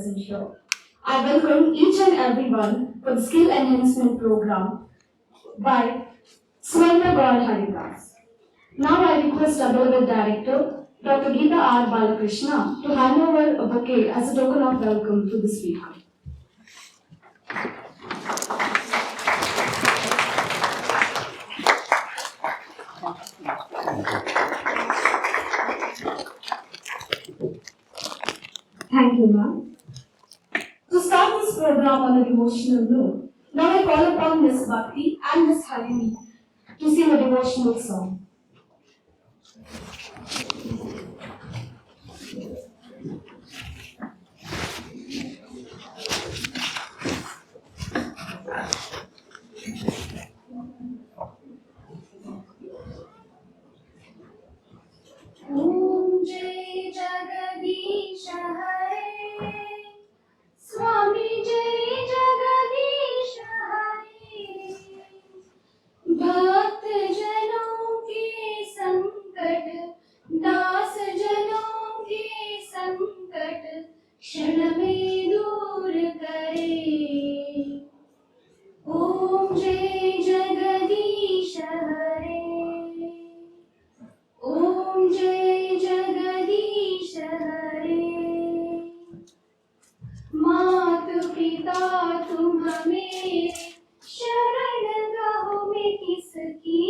present here. I welcome each and everyone for the Skill Enhancement Program by SuvarnaGaurahari dasa. Now I request our beloved Director, Dr. Geeta R. Balakrishna, to hand over a bouquet as a token of welcome to the speaker. Thank you, ma'am. To start this program on a devotional note, now I call upon Miss Bhakti and Miss Harini to sing a devotional song. Om Jai Jagadish Hare Swami Jai Jagadish Hare Bhakt Janon ke sankat Das Janon ke sankat Kshan mein dur kare Om Jai Jagadish Hare Om Jai Jagadish Hare मात पिता तुम मेरे शरण गहो में किसकी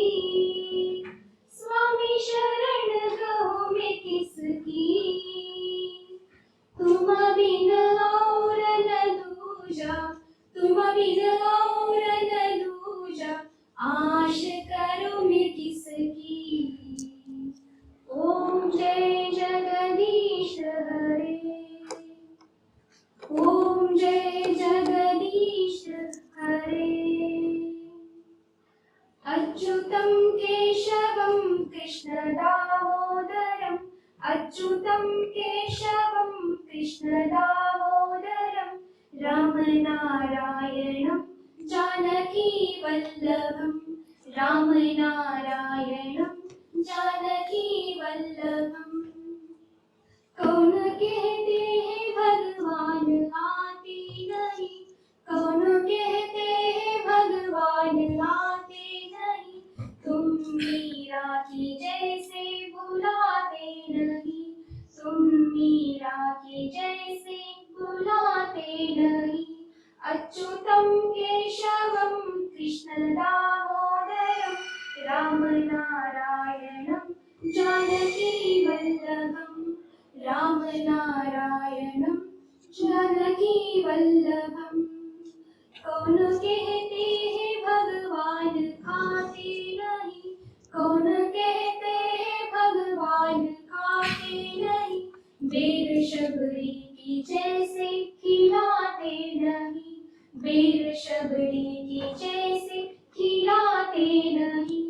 स्वामी शरण गहो में किसकी तुम बिन और न दूजा तुम बिन और न दूजा आश करो मैं किसकी ओम जय जगदीश हरे ओम जय जगदीश हरे अच्युतं केशवं कृष्ण दामोदरम् अच्युतं केशवं कृष्ण दामोदरम् राम नारायणं जानकी वल्लभम् राम नारायणं जानकी वल्लभम् कौन कहते हैं भगवान आते नहीं कौन कहते हैं भगवान आते नहीं तुम मीरा की जैसे बुलाते नहीं तुम मीरा की जैसे बुलाते नहीं अच्युतं केशवं कृष्ण दामोदरम् राम नारायणं जानकी वल्लभम् राम नारायणं जानकी वल्लभम् कौन कहते हैं भगवान खाते नहीं कौन कहते हैं भगवान खाते नहीं बेर शबरी की जैसे खिलाते नहीं बेर शबरी की जैसे खिलाते नहीं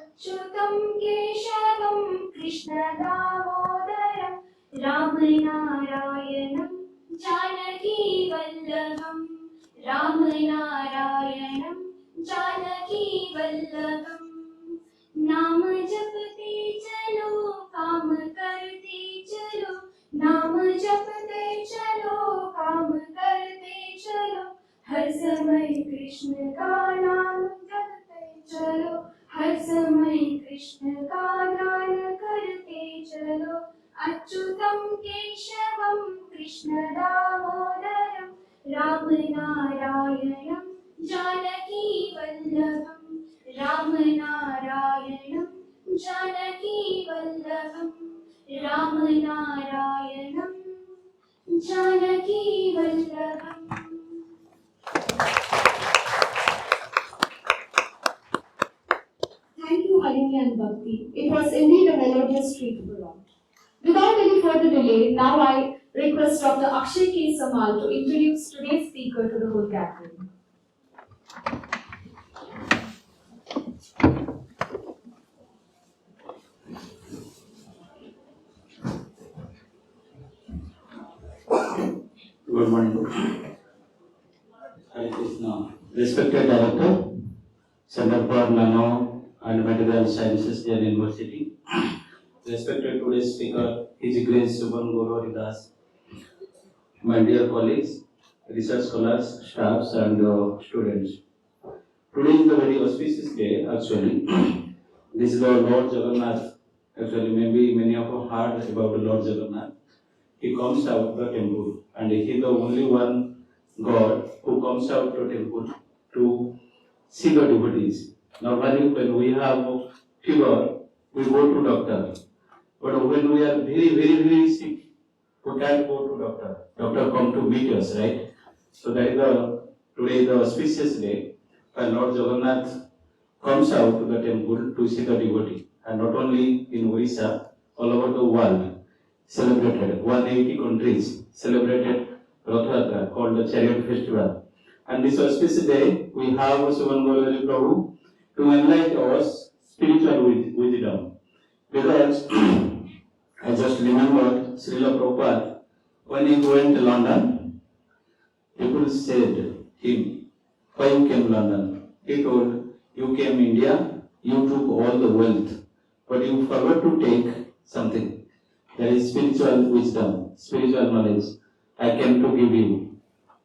अच्युतं केशवं कृष्ण दामोदरम् राम नारायणं जानकी वल्लभम् राम नारायणं जानकी वल्लभम् नाम जपते चलो काम करते चलो नाम जपते चलो काम करते चलो हर समय कृष्ण का नाम जपते चलो हर समय कृष्ण का ध्यान करते चलो अच्युतं केशवं कृष्ण दामोदरम् राम नारायणं जानकी वल्लभम् राम नारायणं जानकी वल्लभम् राम नारायणं Janaki वल्लभम् Thank you, Harini and Bhakti. It was indeed a melodious treat to belong. Without any further delay, now I request Dr. Akshay K. Samal to introduce today's speaker to the whole gathering. Good morning. Hare Krishna. Respected Director, Center for Nano and Material Sciences, JAIN University. Respected today's speaker, His Grace SuvarnaGaurahari dasa. my dear colleagues, research scholars, staffs, and students. Today is a very auspicious day, actually. This is the Lord Jagannath. Actually, maybe many of you heard about the Lord Jagannath. He comes out of the temple, and he is the only one God who comes out to temple to see the devotees. Normally, when we have fever, we go to doctor. But when we are very sick, we can't go to doctor. Doctor come to meet us, right? So that is today the auspicious day when Lord Jagannath comes out to the temple to see the devotee. And not only in Orissa, all over the world, celebrated. 180 countries celebrated Rath Yatra called the Chariot Festival. And this auspicious day, we have SuvarnaGaurahari Prabhu to enlighten us spiritual wisdom. Because I just remembered Srila Prabhupada, when he went to London, people said him, why you came to London? He told, you came India, you took all the wealth, but you forgot to take something. That is spiritual wisdom, spiritual knowledge. I came to give you.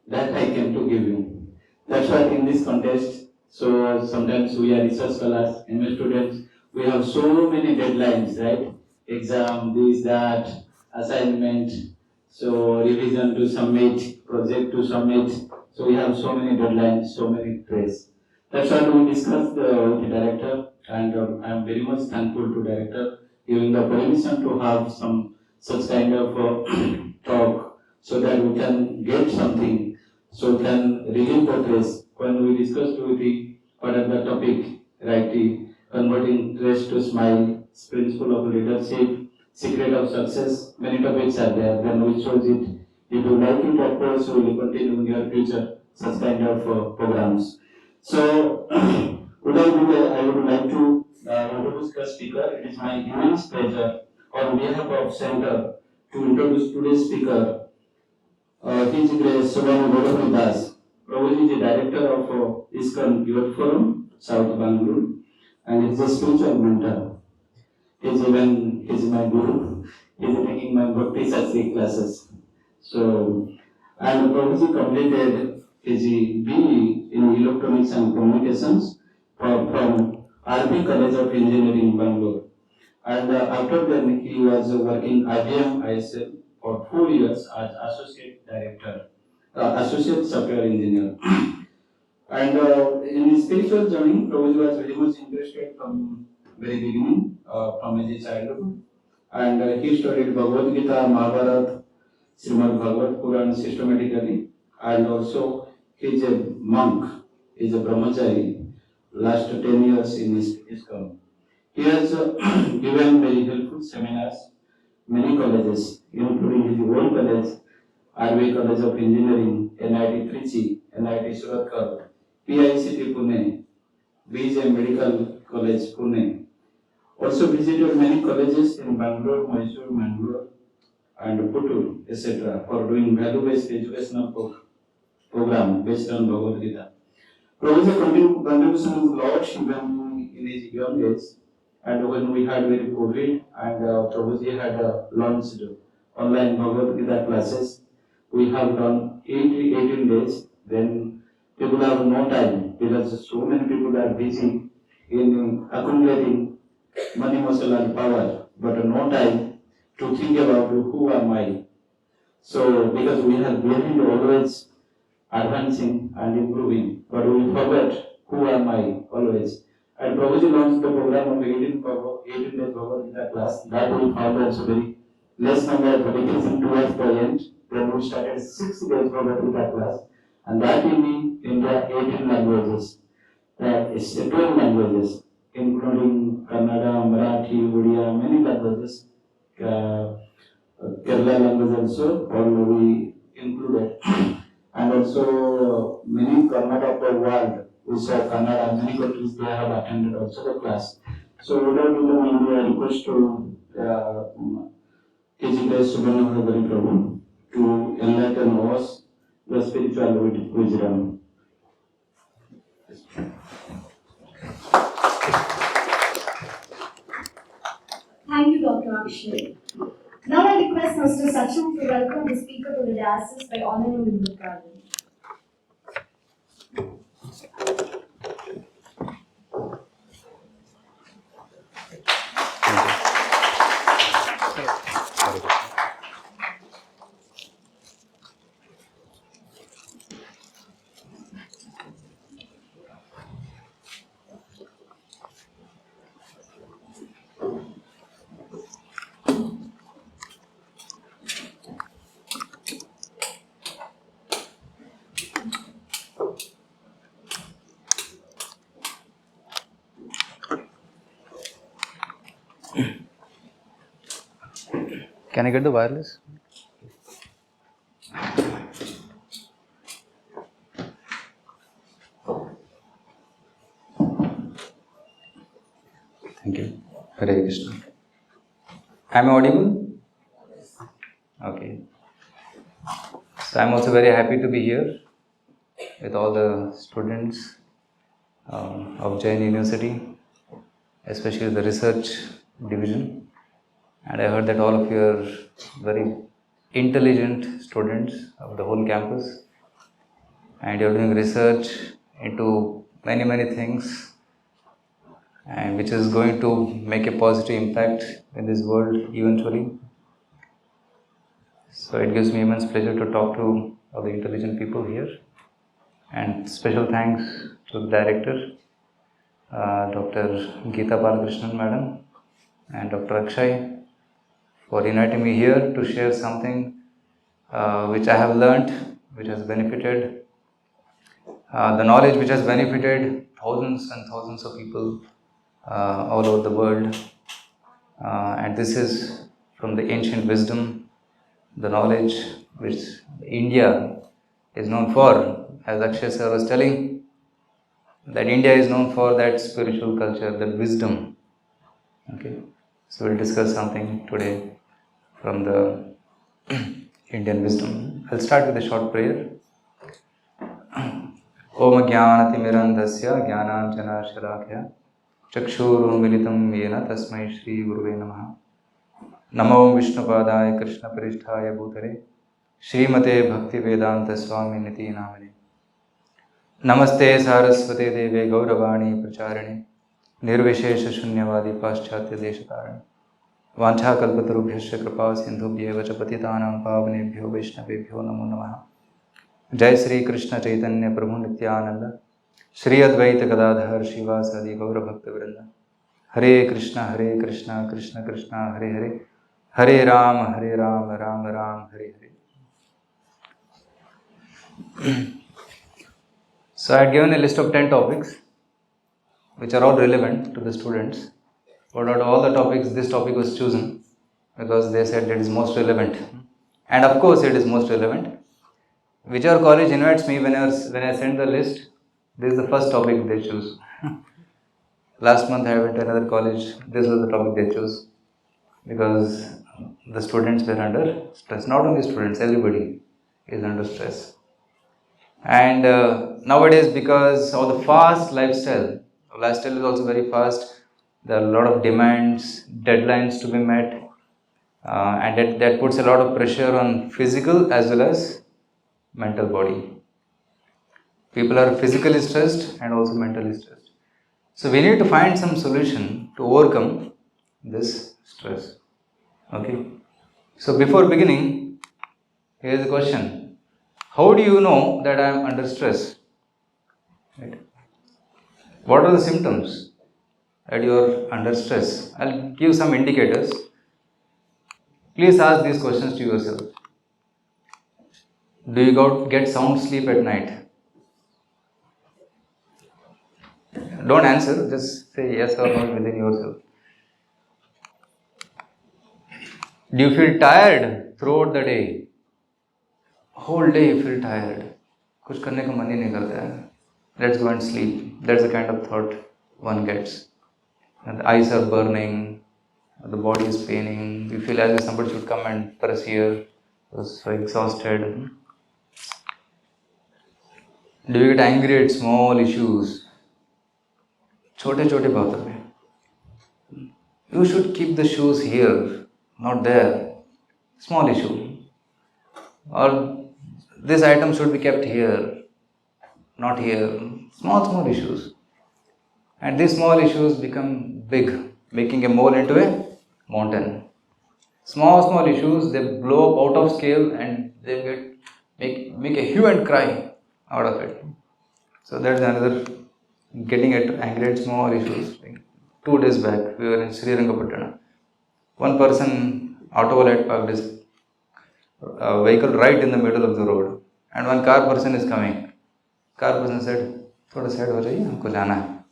That I came to give you. That's why in this contest, so sometimes we are research scholars, MA students, we have so many deadlines, right? Exam, this, that, assignment, so revision to submit, project to submit. So we have so many deadlines, so many stress. That's why we discussed with the director, and I am very much thankful to director giving the permission to have some such kind of talk, so that we can get something, so can relieve the stress. When we discussed with the what are the topic, right? The converting stress to smile, principle of leadership, secret of success. Many topics are there. Then we chose it. If you like it, of course, we will continue in your future such kind of programs. So, without delay, I would like to introduce the speaker. It is my immense pleasure on behalf of Center to introduce today's speaker. His Grace SuvarnaGaurahari dasa. Prabhuji is the director of ISKCON Youth Forum, South Bangalore, and he is a spiritual mentor. He is my guru. He is taking my Bhakti Sastri classes. So, and Prabhuji completed his BE in Electronics and Communications from RB College of Engineering, Bangalore. And after that, he was working IBM ISL for 4 years as associate director, associate software engineer. And in his spiritual journey, Prabhuji was very much interested from very beginning, from his childhood. And he studied Bhagavad Gita, Mahabharata, Srimad Bhagavad Puran systematically. And also, he is a monk, he is a brahmachari, last 10 years in his ISKCON. He has given very helpful seminars, many colleges, including his own college, RV College of Engineering, NIT Trichy, NIT Surat, PICT Pune, BJ Medical College Pune. Also visited many colleges in Bangalore, Mysore, Mangalore, and Puttur, etc. for doing value-based educational program based on Bhagavad Gita. Prabhu's contribution is large even in his young age. And when we had very COVID and Prabhuji had launched online Bhagavad Gita classes, we have done 18 days. Then people have no time because so many people are busy in accumulating money, muscle, and power, but no time to think about who am I. So because we have been always advancing and improving, but we forget who am I always. And Prabhuji launched the program of 18 days Bhagavad Gita class. That we found also very less number of decreasing towards the end. Then we started 6 days Bhagavad Gita class, and that in India 18 languages. That is 12 languages, including Kannada, Marathi, Odia, many languages. Kerala language also, all we included. And also many Kannada of the world, we saw Kannada, many countries they have attended also the class. So without delay, I request to His Grace SuvarnaGaurahari Prabhu to enlighten us the spiritual wisdom. Thank you, Dr. Akshay. Now I request Mr. Sachin to welcome the speaker to the dais by honoring him with garland. Can I get the wireless? Thank you. Hare Krishna. Am I audible? Okay. So I'm also very happy to be here with all the students of JAIN University, especially the research division. And I heard that all of you are very intelligent students of the whole campus, and you're doing research into many things, and which is going to make a positive impact in this world eventually. So it gives me immense pleasure to talk to all the intelligent people here. And special thanks to the director, Dr. Geeta Balakrishnan Madam and Dr. Akshay for inviting me here to share something which I have learnt, which has benefited, the knowledge which has benefited thousands and thousands of people all over the world. And this is from the ancient wisdom, the knowledge which India is known for. As Akshay sir was telling, that India is known for that spiritual culture, that wisdom. Okay, so we'll discuss something today from the Indian wisdom. I'll start with a short prayer. Om Jnanatimirandhasya Jnananjana Shalakya Chakshurunmilitam Yena Tasmai Shri Guruve Namaha. Namo Vishnupadaya Krishna Paristhaya Bhutare Srimate Bhakti Vedanta Swami Niti Namane. Namaste Saraswate Deve Gauravani Pracharane Nirvishesha Shunyavadi Paschatya Deshatarane Vancha Kalpatarubhyasya Kripa Sindhubhyevacha Patitanam Pavanebhyo Vaishnavebhyo Namo Namaha. Jai Sri Krishna Chaitanya Prabhu Nityananda Shri Advaita Gadadhar Shivasadi Gaura Bhakta Vrinda. Hare Krishna Krishna Krishna Hare Hare Hare Ram Ram Ram Hare Hare. So I had given a list of 10 topics which are all relevant to the students. But out of all the topics, this topic was chosen because they said it is most relevant. And of course it is most relevant. Whichever college invites me, when I send the list, this is the first topic they choose. Last month I went to another college, this was the topic they chose. Because the students were under stress. Not only students, everybody is under stress. And nowadays, because of the fast lifestyle is also very fast. There are a lot of demands, deadlines to be met, and that puts a lot of pressure on physical as well as mental body. People are physically stressed and also mentally stressed. So we need to find some solution to overcome this stress. Okay. So before beginning, here is a question. How do you know that I am under stress? Right. What are the symptoms that you are under stress? I'll give some indicators. Please ask these questions to yourself. Do you get sound sleep at night? Don't answer, just say yes or no within yourself. Do you feel tired throughout the day? Whole day you feel tired. कुछ करने का मन ही नहीं करता है. Let's go and sleep. That's the kind of thought one gets. And the eyes are burning, the body is paining. You feel as if somebody should come and press here. You're so exhausted. Do you get angry at small issues? छोटे छोटे बातों पे. You should keep the shoes here, not there. Small issue. Or this item should be kept here, not here. Small issues. And these small issues become big, making a mole into a mountain. Small issues, they blow up out of scale and they make a hue and cry out of it. So that's another getting angry at small issues. Like 2 days back, we were in Srirangapatana. One person, auto had parked his vehicle right in the middle of the road, and one car person is coming. Car person said, "थोड़ा side हो जाइए, हमको जाना है."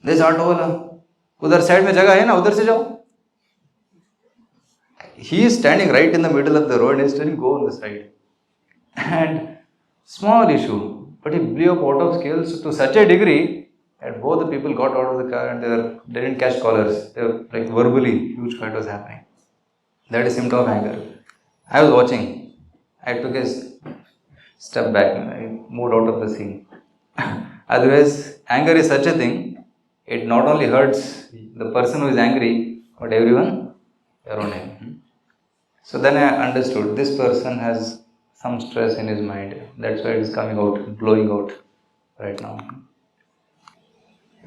This auto वाला, उधर side में जगह है ना, उधर से जाओ. He is standing right in the middle of the road and is telling, "Go on the side." And small issue, but he blew up out of scale to such a degree that both the people got out of the car and they didn't catch collars. They were like verbally, huge fight was happening. That is symptom of anger. I was watching. I took a step back. I moved out of the scene. Otherwise, anger is such a thing. It not only hurts the person who is angry, but everyone around him. So then I understood this person has some stress in his mind. That's why it is coming out, blowing out right now.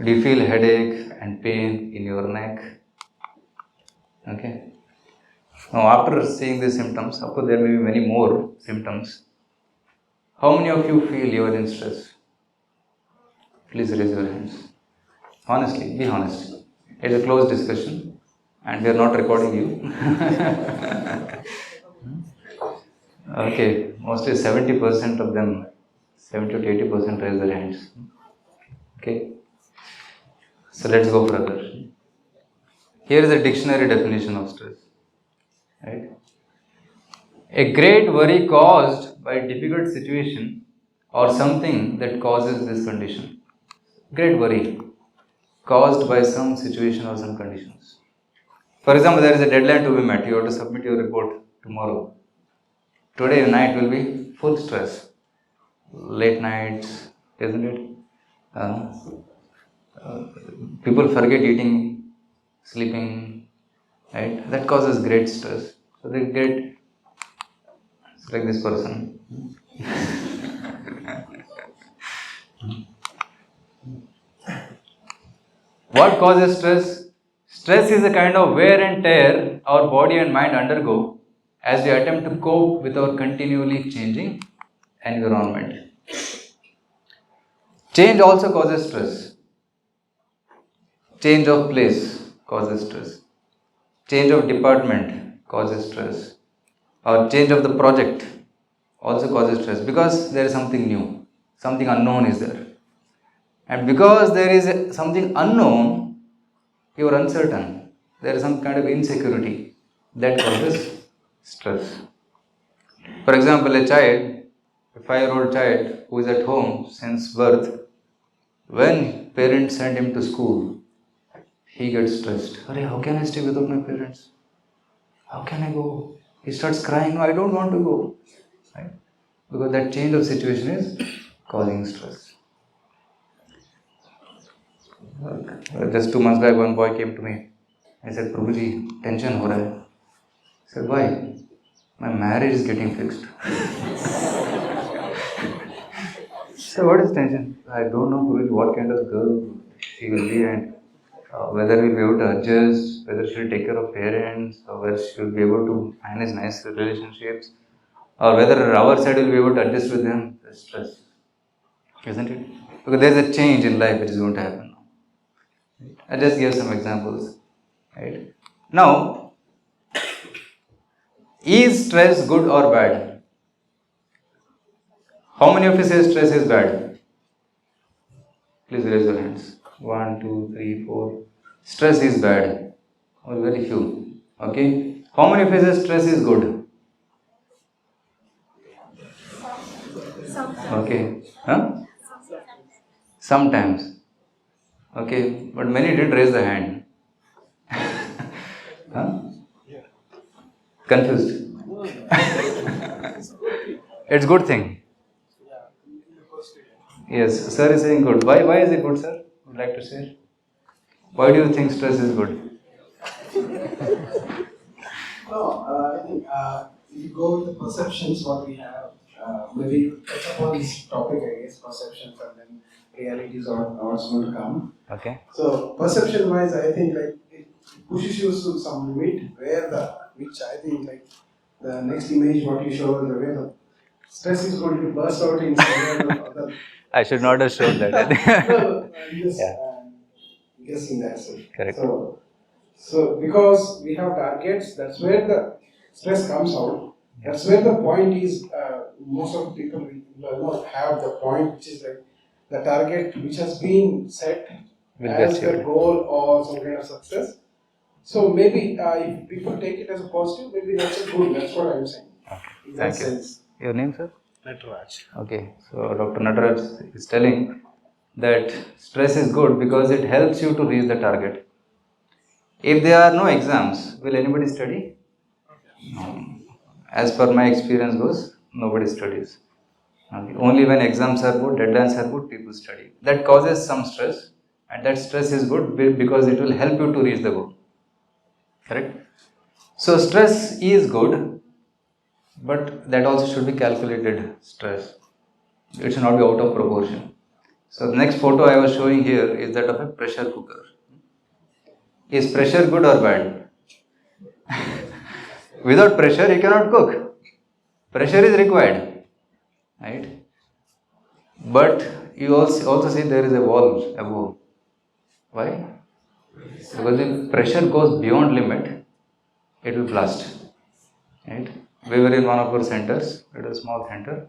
Do you feel headache and pain in your neck? Okay. Now, after seeing these symptoms, of course, there may be many more symptoms. How many of you feel you are in stress? Please raise your hands. Honestly, be honest. It's a closed discussion and we are not recording you. Okay, mostly 70% of them, 70 to 80% raise their hands. Okay. So let's go further. Here is a dictionary definition of stress. Right? A great worry caused by a difficult situation or something that causes this condition. Great worry caused by some situation or some conditions. For example, there is a deadline to be met. You have to submit your report tomorrow. Today night will be full stress. Late nights, isn't it? People forget eating, sleeping, right? That causes great stress. So they get, it's like this person. What causes stress? Stress is a kind of wear and tear our body and mind undergo as we attempt to cope with our continually changing environment. Change also causes stress. Change of place causes stress. Change of department causes stress. Or change of the project also causes stress because there is something new, something unknown is there. And because there is something unknown, you are uncertain. There is some kind of insecurity that causes stress. For example, a 5-year-old child who is at home since birth, when parents send him to school, he gets stressed. How can I stay without my parents? How can I go? He starts crying, no, I don't want to go. Right? Because that change of situation is causing stress. Just 2 months back, one boy came to me. I said, Prabhuji, tension ho raha hai. I said, why? My marriage is getting fixed. So what is tension? I don't know, Prabhuji, what kind of girl she will be and whether we'll be able to adjust, whether she'll take care of parents, or whether she'll be able to manage nice relationships, or whether our side will be able to adjust with them. There's stress, isn't it? Because there's a change in life which is going to happen. I just give some examples. Right? Now, is stress good or bad? How many of you say stress is bad? Please raise your hands. 1, 2, 3, 4. Stress is bad. Or very few. Okay. How many of you say stress is good? Okay. Huh? Sometimes. Okay. But many didn't raise the hand. Huh? Confused. It's good thing. Yes, sir is saying good. Why is it good, sir? Would like to say. Why do you think stress is good? No, I think if you go with the perceptions, what we have, maybe touch upon this topic, I guess, perceptions and then realities or what's going to come. Okay. So, perception wise, I think like it pushes you to some limit which I think like the next image what you show is where the stress is going to burst out in several other. I should not have showed that. I think. No, I'm just Yeah. guessing that's it. Correct. So because we have targets, that's where the stress comes out. That's where the point is. Most of the people will not have the point, which is like the target which has been set Will be as the achieved. goal or some kind of success. So maybe if people take it as a positive, maybe that's a good. That's what I'm saying. In that Thank you. sense. Your name, sir? Nataraj. Okay. So Dr. Nataraj is telling that stress is good because it helps you to reach the target. If there are no exams, will anybody study? No. As per my experience goes, nobody studies. Okay. Only when exams are good, deadlines are good, people study. That causes some stress, and that stress is good because it will help you to reach the goal. Correct? So stress is good, but that also should be calculated stress. It should not be out of proportion. So the next photo I was showing here is that of a pressure cooker. Is pressure good or bad? Without pressure, you cannot cook. Pressure is required, right? But you also see there is a wall above. Why? Because if pressure goes beyond limit, it will blast. Right? We were in one of our centers. It was a small center,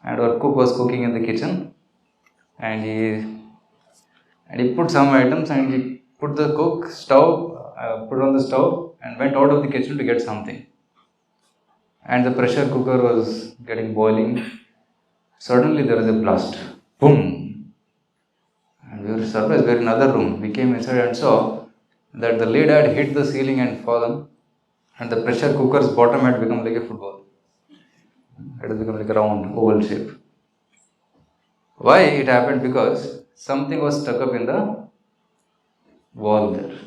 and our cook was cooking in the kitchen, and he put some items and he put the put on the stove and went out of the kitchen to get something. And the pressure cooker was getting boiling. Suddenly there was a blast. Boom! And we were surprised. We were in another room. We came inside and saw that the lid had hit the ceiling and fallen, and the pressure cooker's bottom had become like a football. It had become like a round, oval shape. Why it happened? Because something was stuck up in the wall there.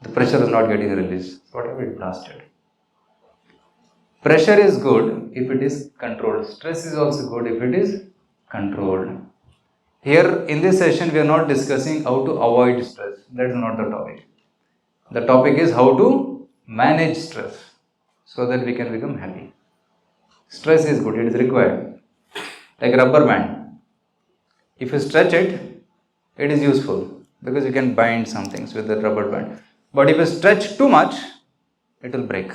The pressure was not getting released. Whatever it blasted. Pressure is good if it is controlled. Stress is also good if it is controlled. Here in this session, we are not discussing how to avoid stress. That is not the topic. The topic is how to manage stress so that we can become happy. Stress is good, it is required. Like rubber band. If you stretch it, it is useful because you can bind some things with the rubber band. But if you stretch too much, it will break.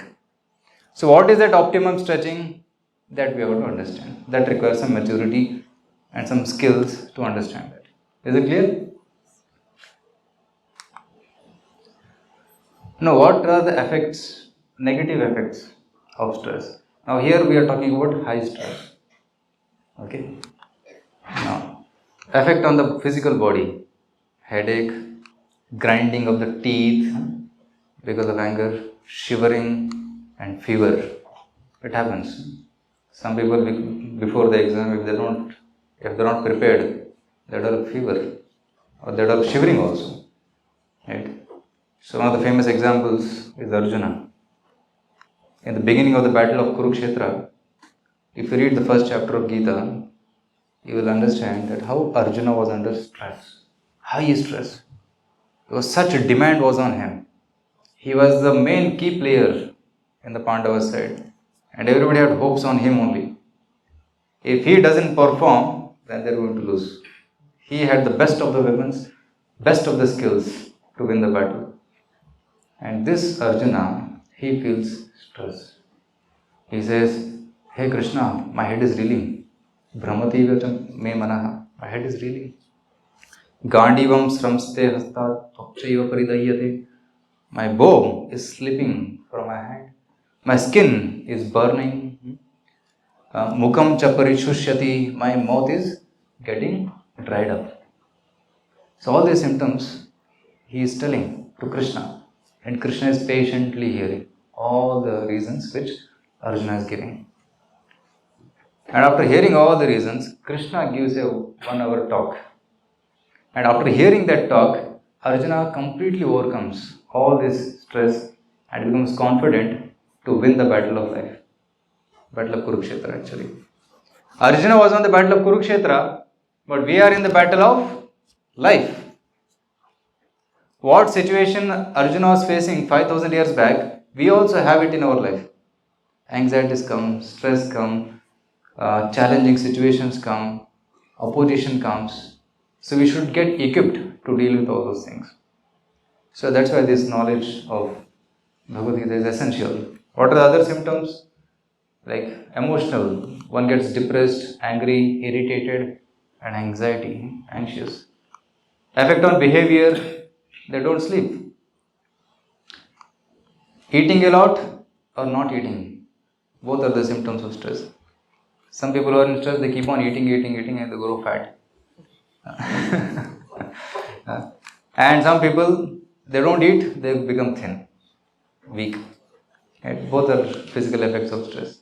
So what is that optimum stretching? That we have to understand. That requires some maturity and some skills to understand that. Is it clear? Now what are the effects, negative effects of stress? Now here we are talking about high stress. Okay. Now, effect on the physical body, headache, grinding of the teeth because of anger, shivering and fever. It happens. Some people before the exam, if they're not prepared, they develop fever or they develop shivering also. Right? So one of the famous examples is Arjuna. In the beginning of the battle of Kurukshetra, if you read the first chapter of Gita, you will understand that how Arjuna was under stress, high stress. Because such a demand was on him. He was the main key player in the Pandavas side, and everybody had hopes on him only. If he doesn't perform, then they're going to lose. He had the best of the weapons, best of the skills to win the battle. And this Arjuna, he feels stress. He says, "Hey Krishna, my head is reeling. Brahmati vacham me manaha. My head is reeling. Gandivam sramste hastat tokchaiva paridayate. My bow is slipping from my hand. My skin is burning. Mukam chaparishusyati. My mouth is getting dried up." So all these symptoms he is telling to Krishna, and Krishna is patiently hearing all the reasons which Arjuna is giving. And after hearing all the reasons, Krishna gives a 1 hour talk. And after hearing that talk, Arjuna completely overcomes all this stress and becomes confident to win the battle of life. Battle of Kurukshetra actually. Arjuna was on the battle of Kurukshetra, but we are in the battle of life. What situation Arjuna was facing 5000 years back, we also have it in our life. Anxieties come, stress come, challenging situations come, opposition comes. So we should get equipped to deal with all those things. So that's why this knowledge of Bhagavad Gita is essential. What are the other symptoms? Like emotional, one gets depressed, angry, irritated, and anxious. Effect on behavior, they don't sleep. Eating a lot or not eating, both are the symptoms of stress. Some people who are in stress, they keep on eating, and they grow fat. And some people, they don't eat, they become thin, weak. Right? Both are physical effects of stress.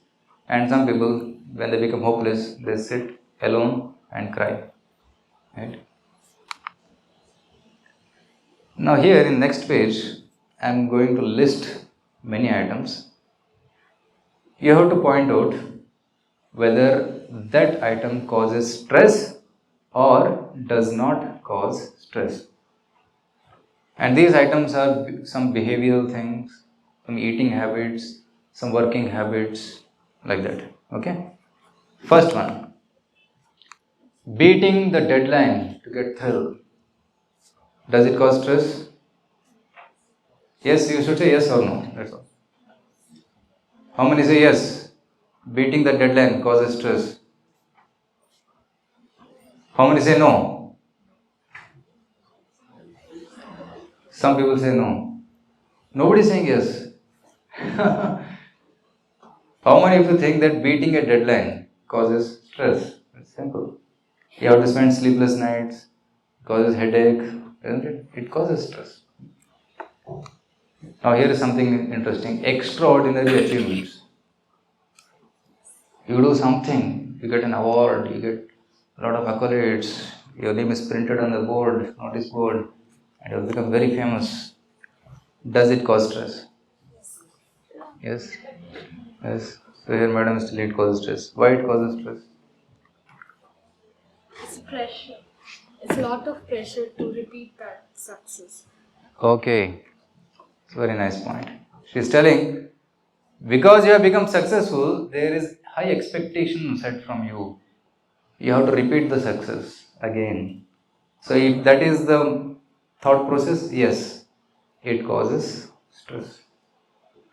And some people, when they become hopeless, they sit alone and cry. Right? Now here in next page, I am going to list many items. You have to point out whether that item causes stress or does not cause stress. And these items are some behavioral things, some eating habits, some working habits, like that. Okay? First one, beating the deadline to get thrill. Does it cause stress? Yes, you should say yes or no. That's all. How many say yes? Beating the deadline causes stress. How many say no? Some people say no. Nobody is saying yes. How many of you think that beating a deadline causes stress? It's simple. You have to spend sleepless nights, causes headache, isn't it? It causes stress. Now here is something interesting. Extraordinary achievements. You do something, you get an award, you get a lot of accolades, your name is printed on the board, notice board, and you will become very famous. Does it cause stress? Yes? Yes. So here madam still it causes stress. Why it causes stress? It's pressure. It's a lot of pressure to repeat that success. Okay. It's a very nice point. She is telling, because you have become successful, there is high expectation set from you. You have to repeat the success again. So if that is the thought process, yes, it causes stress.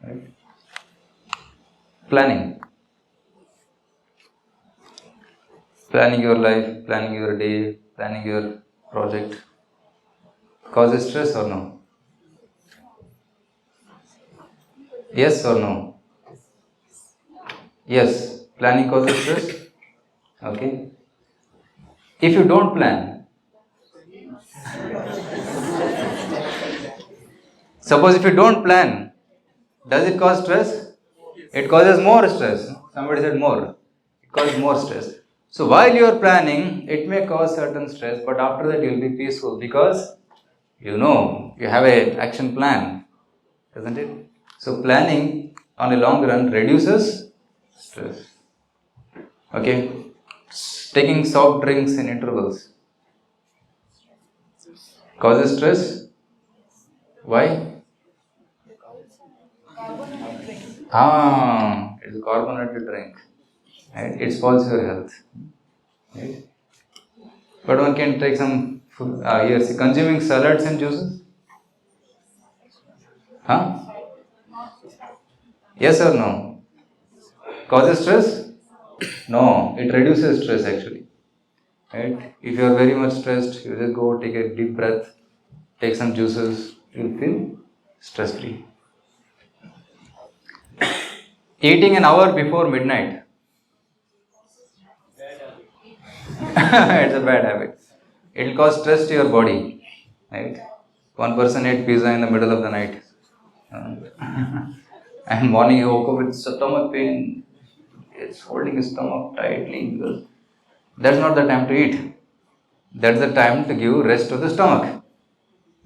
Right? Planning. Planning your life, planning your day, planning your project causes stress or no? Yes or no? Yes, planning causes stress. Okay. If you don't plan, suppose if you don't plan, does it cause stress? It causes more stress. Somebody said more. It causes more stress. So while you are planning, it may cause certain stress, but after that you will be peaceful because you know you have an action plan, isn't it? So planning on a long run reduces stress. Okay. Taking soft drinks in intervals causes stress. Why? It's a carbonated drink. Right? It spoils your health. Right? But one can take some food. Yes, consuming salads and juices. Huh? Yes or no? Causes stress? No, it reduces stress actually. Right? If you are very much stressed, you just go take a deep breath, take some juices, you'll feel stress free. Eating an hour before midnight. It's a bad habit. It will cause stress to your body. Right? One person ate pizza in the middle of the night. And morning he woke up with stomach pain. It's holding his stomach tightly because that's not the time to eat. That's the time to give rest to the stomach.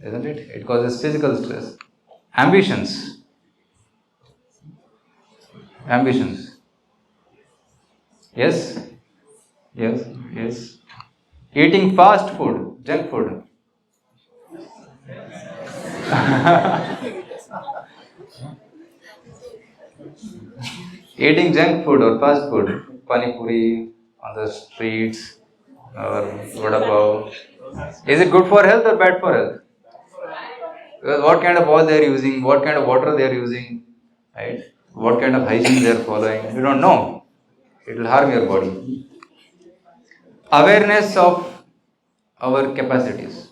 Isn't it? It causes physical stress. Ambitions. Ambitions. Yes? Yes? Yes. Eating fast food, junk food. Eating junk food or fast food, pani puri on the streets or vada pav. Is it good for health or bad for health? Because what kind of oil they are using, what kind of water they are using, right? What kind of hygiene they are following, you don't know. It will harm your body. Awareness of our capacities,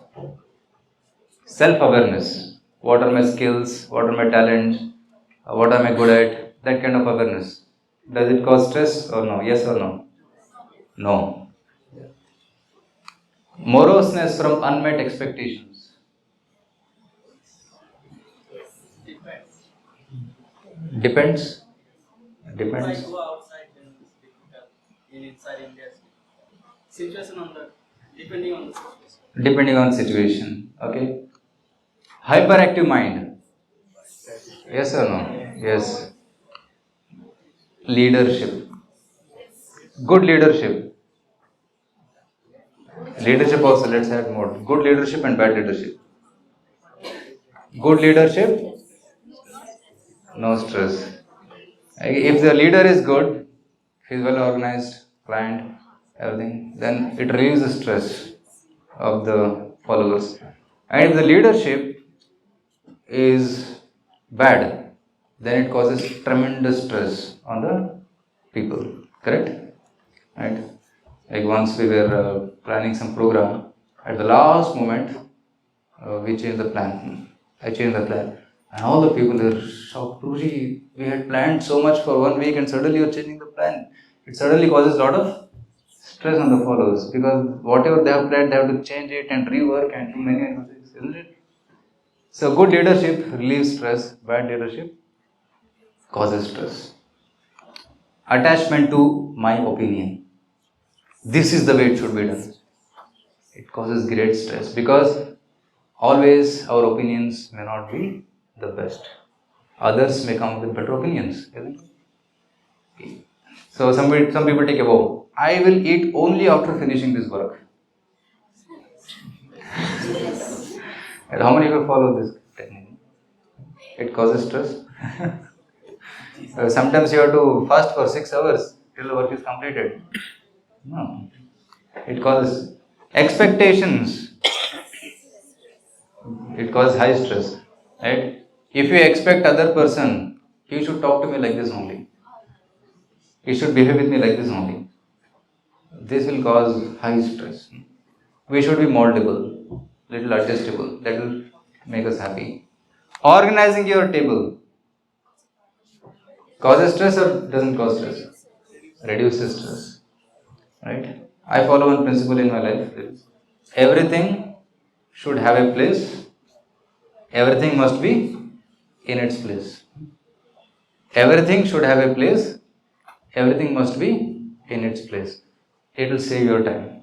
self-awareness. What are my skills? What are my talents? What am I good at? That kind of awareness. Does it cause stress or no? Yes or no? No. Moroseness from unmet expectations. Depends. Depends. Go outside, then it's difficult. In inside India, situation on the depending on the situation. Depending on situation. Okay. Hyperactive mind. Yes or no? Yes. Leadership. Good leadership. Leadership also, let's add more. Good leadership and bad leadership. Good leadership, no stress. If the leader is good, he is well organized, planned, everything, then it relieves the stress of the followers. And if the leadership is bad, then it causes tremendous stress on the people. Correct? Right? Like once we were planning some program, at the last moment, we changed the plan. I changed the plan. And all the people were shocked. Guruji, we had planned so much for 1 week and suddenly you're changing the plan. It suddenly causes a lot of stress on the followers because whatever they have planned, they have to change it and rework and do many things, isn't it? So good leadership relieves stress, bad leadership causes stress. Attachment to my opinion. This is the way it should be done. It causes great stress because always our opinions may not be the best. Others may come with better opinions, isn't it? So some people take a vow. I will eat only after finishing this work. And how many people follow this technique? It causes stress. Sometimes you have to fast for 6 hours till the work is completed. No. It causes expectations. It causes high stress. Right? If you expect other person, he should talk to me like this only. He should behave with me like this only. This will cause high stress. We should be moldable, little adjustable. That will make us happy. Organizing your table causes stress or doesn't cause stress? Reduces stress. Right? I follow one principle in my life. Everything should have a place. Everything must be in its place. Everything should have a place. Everything must be in its place. It will save your time.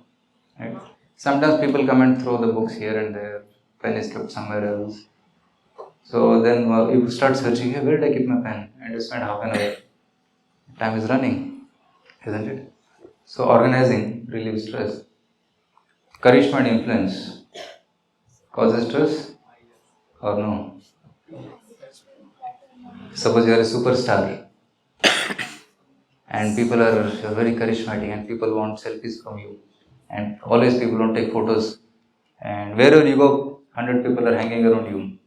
Right? Sometimes people come and throw the books here and there. Pen is kept somewhere else. So then you start searching, hey, where did I keep my pen? And you spend half an hour. Time is running, isn't it? So organizing relieves stress. Charisma and influence causes stress or no? Suppose you are a superstar and people are very charismatic and people want selfies from you and always people don't take photos and wherever you go 100 people are hanging around you.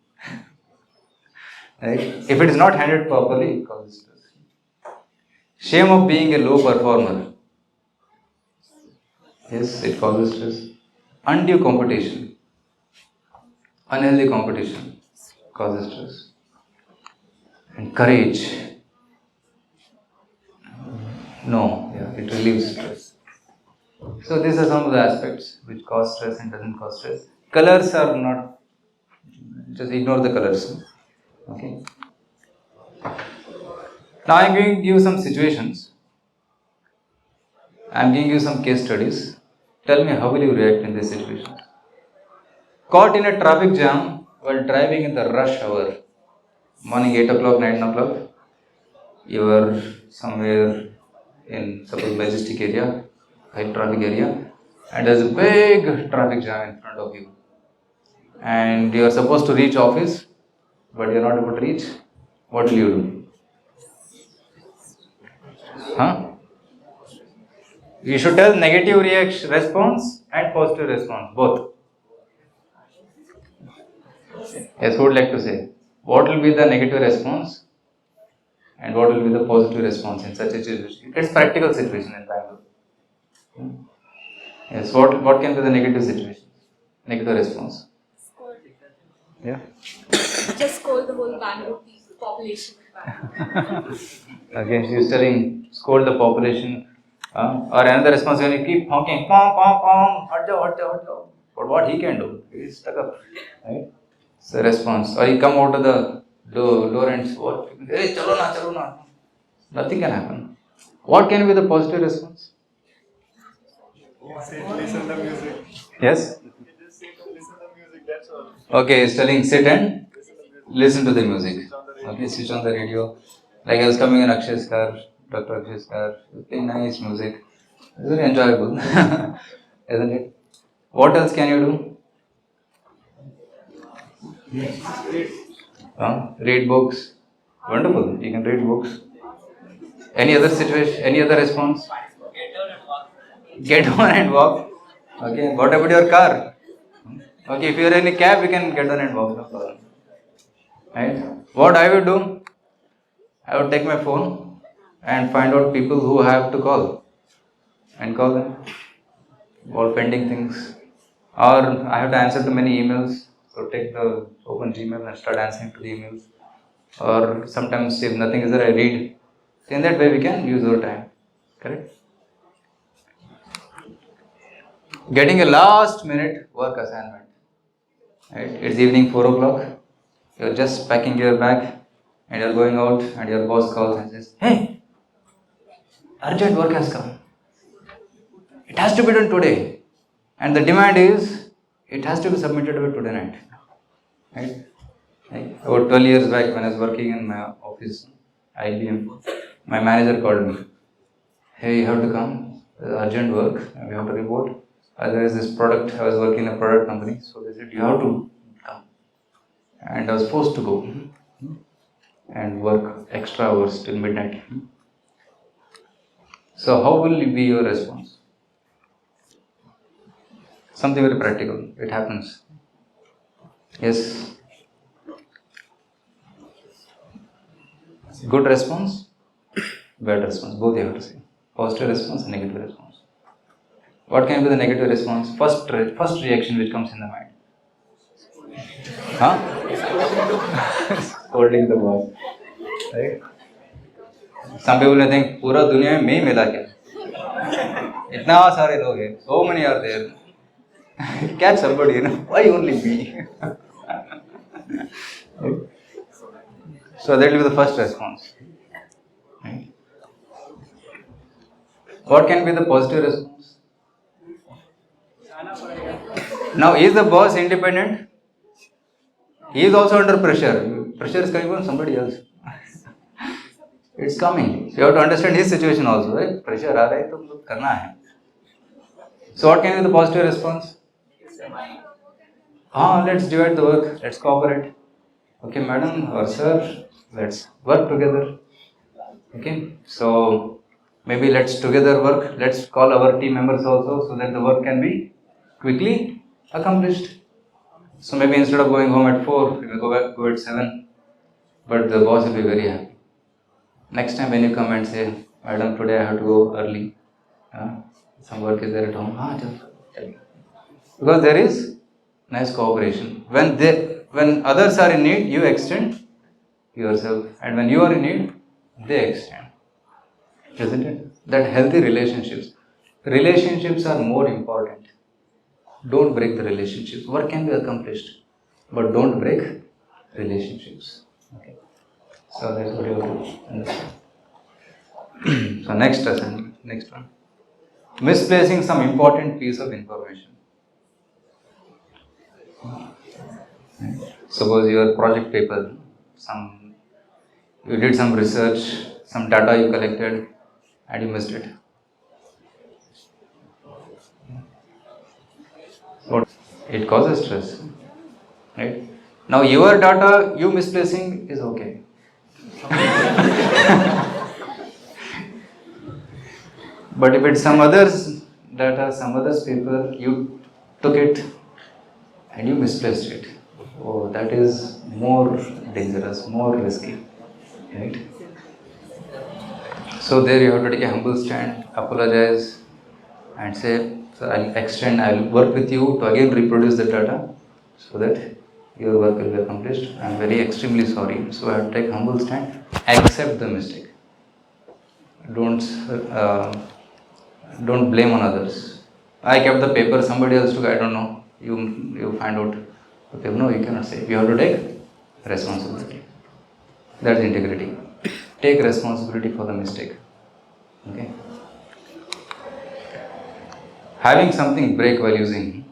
Right? If it is not handled properly, it causes stress. Shame of being a low performer. Yes, it causes stress. Undue competition. Unhealthy competition causes stress. And courage. No, yeah, it relieves stress. So these are some of the aspects which cause stress and doesn't cause stress. Colors are not, just ignore the colors. Okay. Now I am going to give you some situations. I am giving you some case studies. Tell me how will you react in this situation. Caught in a traffic jam while driving in the rush hour. Morning 8 o'clock, 9 o'clock. You are somewhere in suppose majestic area, high traffic area, and there's a big traffic jam in front of you, and you are supposed to reach office, but you are not able to reach. What will you do? Huh? You should tell negative reaction response and positive response both. Yes, who would like to say? What will be the negative response and what will be the positive response in such a situation? It's practical situation in Bangalore. Yes, what can be the negative situation? Negative response. Scold. Yeah. Just scold the whole Bangalore population of Bangalore. Okay, she's telling scold the population. Or another response when you keep honking, pom pom pom, hot job, hot job, hot job. But what he can do? He's stuck up. Right? So response. Or you come out of the door and what? Hey, chalo na, chalo na. Nothing can happen. What can be the positive response? Listen the music. Yes? Just say listen the music, that's all. Okay, he's telling sit and listen to the music. Okay, switch on the radio. Like I was coming in Akshay's car, Dr. Akshay's car, playing nice music. It's very enjoyable, isn't it? What else can you do? Read books. Wonderful. You can read books. Any other situation? Any other response? Get down and walk. Okay. What about your car? Okay. If you are in a cab, you can get down and walk. No problem. Right? What I would do? I would take my phone and find out people who I have to call and call them. All pending things. Or I have to answer to many emails. So take the open Gmail and start answering to the emails. Or sometimes if nothing is there, I read. So in that way we can use our time. Correct? Getting a last minute work assignment. Right? It's evening 4 o'clock. You're just packing your bag and you're going out and your boss calls and says, hey, urgent work has come. It has to be done today. And the demand is, it has to be submitted by today night. Right? Like about 12 years back when I was working in my office, IBM, my manager called me. Hey, you have to come. There's urgent work and we have to report. There is this product, I was working in a product company, so they said, you have to come. And I was forced to go and work extra hours till midnight. So how will be your response? Something very practical. It happens. Yes. Good response, bad response. Both you have to say. Positive response and negative response. What can be the negative response? First reaction which comes in the mind. Scolding the boss. Right? Some people may think, पूरा दुनिया में मैं ही मिला क्या? इतना सारे लोग हैं. So many are there. Catch somebody, why only me? So that will be the first response. Right? What can be the positive response? Now, is the boss independent? He is also under pressure. Pressure is coming from somebody else. It's coming. So you have to understand his situation also. Right? Pressure आ रहा है तो करना है. So what can be the positive response? Let's divide the work. Let's cooperate. Okay, madam or sir, let's work together. Okay, so maybe let's together work. Let's call our team members also so that the work can be quickly accomplished. So maybe instead of going home at 4, we will go at 7. But the boss will be very happy. Next time when you come and say, madam, today I have to go early. Some work is there at home. Tell me. Because there is nice cooperation. When others are in need, you extend yourself. And when you are in need, they extend. Isn't it? That healthy relationships. Relationships are more important. Don't break the relationships. Work can be accomplished. But don't break relationships. Okay. So that's what you have to understand. So next one. Misplacing some important piece of information. Suppose your project paper, you did some research, some data you collected and you missed it. What? It causes stress, right? Now your data you misplacing is okay. But if it's some others data, some others paper, you took it and you misplaced it. Oh, that is more dangerous, more risky, right? So there you have to take a humble stand, apologize, and say, "So I'll work with you to again reproduce the data, so that your work will be accomplished. I'm very extremely sorry." So I have to take humble stand, accept the mistake. Don't uh, don't blame on others. I kept the paper, somebody else took, I don't know. You find out the paper. No, you cannot say. You have to take responsibility. That's integrity. Take responsibility for the mistake. Okay. Having something break while using.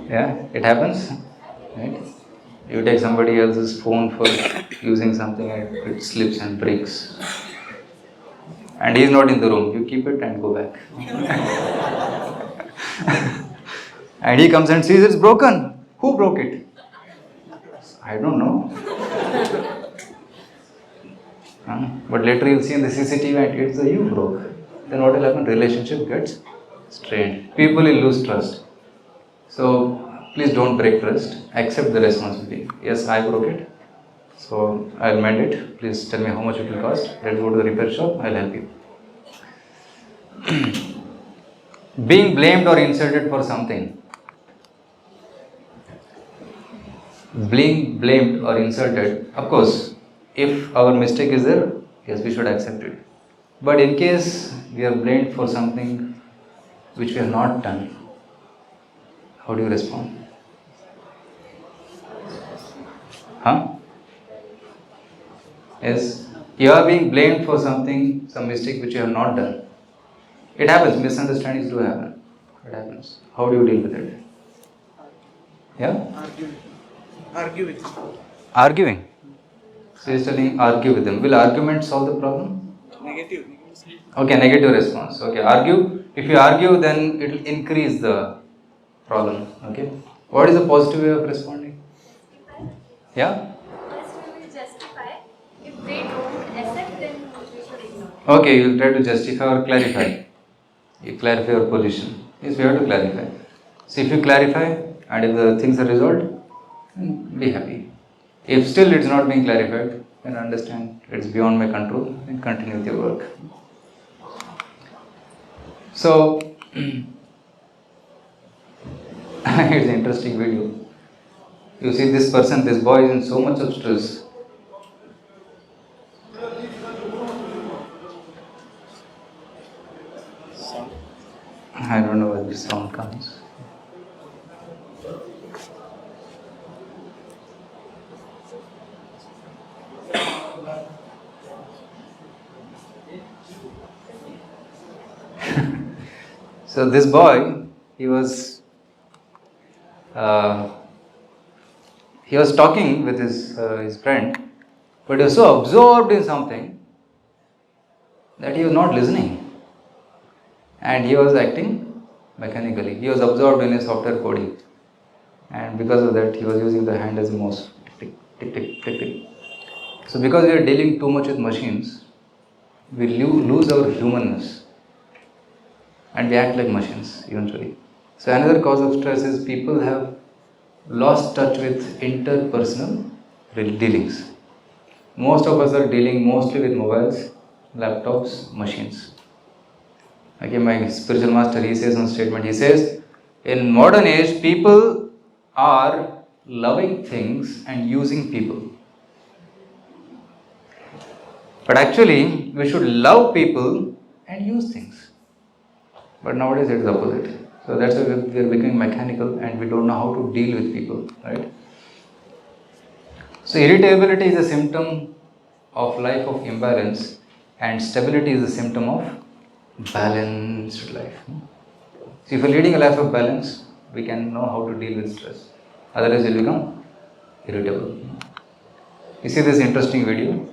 Yeah, it happens. Right? You take somebody else's phone for using something and it slips and breaks. And he is not in the room. You keep it and go back. And he comes and sees it's broken. Who broke it? I don't know. But later you'll see in the CCTV and it's the you broke. Then what will happen? Relationship gets strained. People will lose trust. So please don't break trust. Accept the responsibility. Yes, I broke it. So I'll mend it. Please tell me how much it will cost. Let's go to the repair shop. I'll help you. Being blamed or insulted for something. Being blamed or insulted, of course, if our mistake is there, yes, we should accept it. But in case we are blamed for something which we have not done, how do you respond? Yes, you are being blamed for something, some mistake which you have not done. It happens, misunderstandings do happen. It happens. How do you deal with it? Yeah? Argue with them. Arguing. So he's telling argue with them. Will argument solve the problem? Negative. Okay, negative response. Okay, argue. If you argue, then it will increase the problem. Okay. What is the positive way of responding? Yeah? First we will justify. If they don't accept, then we should ignore. Okay, you will try to justify or clarify. You clarify your position. Yes, we have to clarify. So if you clarify and if the things are resolved, then be happy. If still it's not being clarified, then understand it's beyond my control and continue with your work. So, it's an interesting video. You see this person, this boy is in so much of stress. I don't know where this sound comes. So this boy, he was talking with his friend, but he was so absorbed in something that he was not listening, and he was acting mechanically. He was absorbed in his software coding, and because of that, he was using the hand as a mouse. Tick, tick, tick, tick, tick. So because we are dealing too much with machines, we lose our humanness. And we act like machines eventually. So another cause of stress is people have lost touch with interpersonal dealings. Most of us are dealing mostly with mobiles, laptops, machines. Okay, my spiritual master, he says on statement, he says, in modern age, people are loving things and using people. But actually, we should love people and use things. But nowadays it is opposite. So that's why we are becoming mechanical and we don't know how to deal with people, right? So irritability is a symptom of life of imbalance and stability is a symptom of balanced life. So if we are leading a life of balance, we can know how to deal with stress. Otherwise you'll become irritable. You see this interesting video.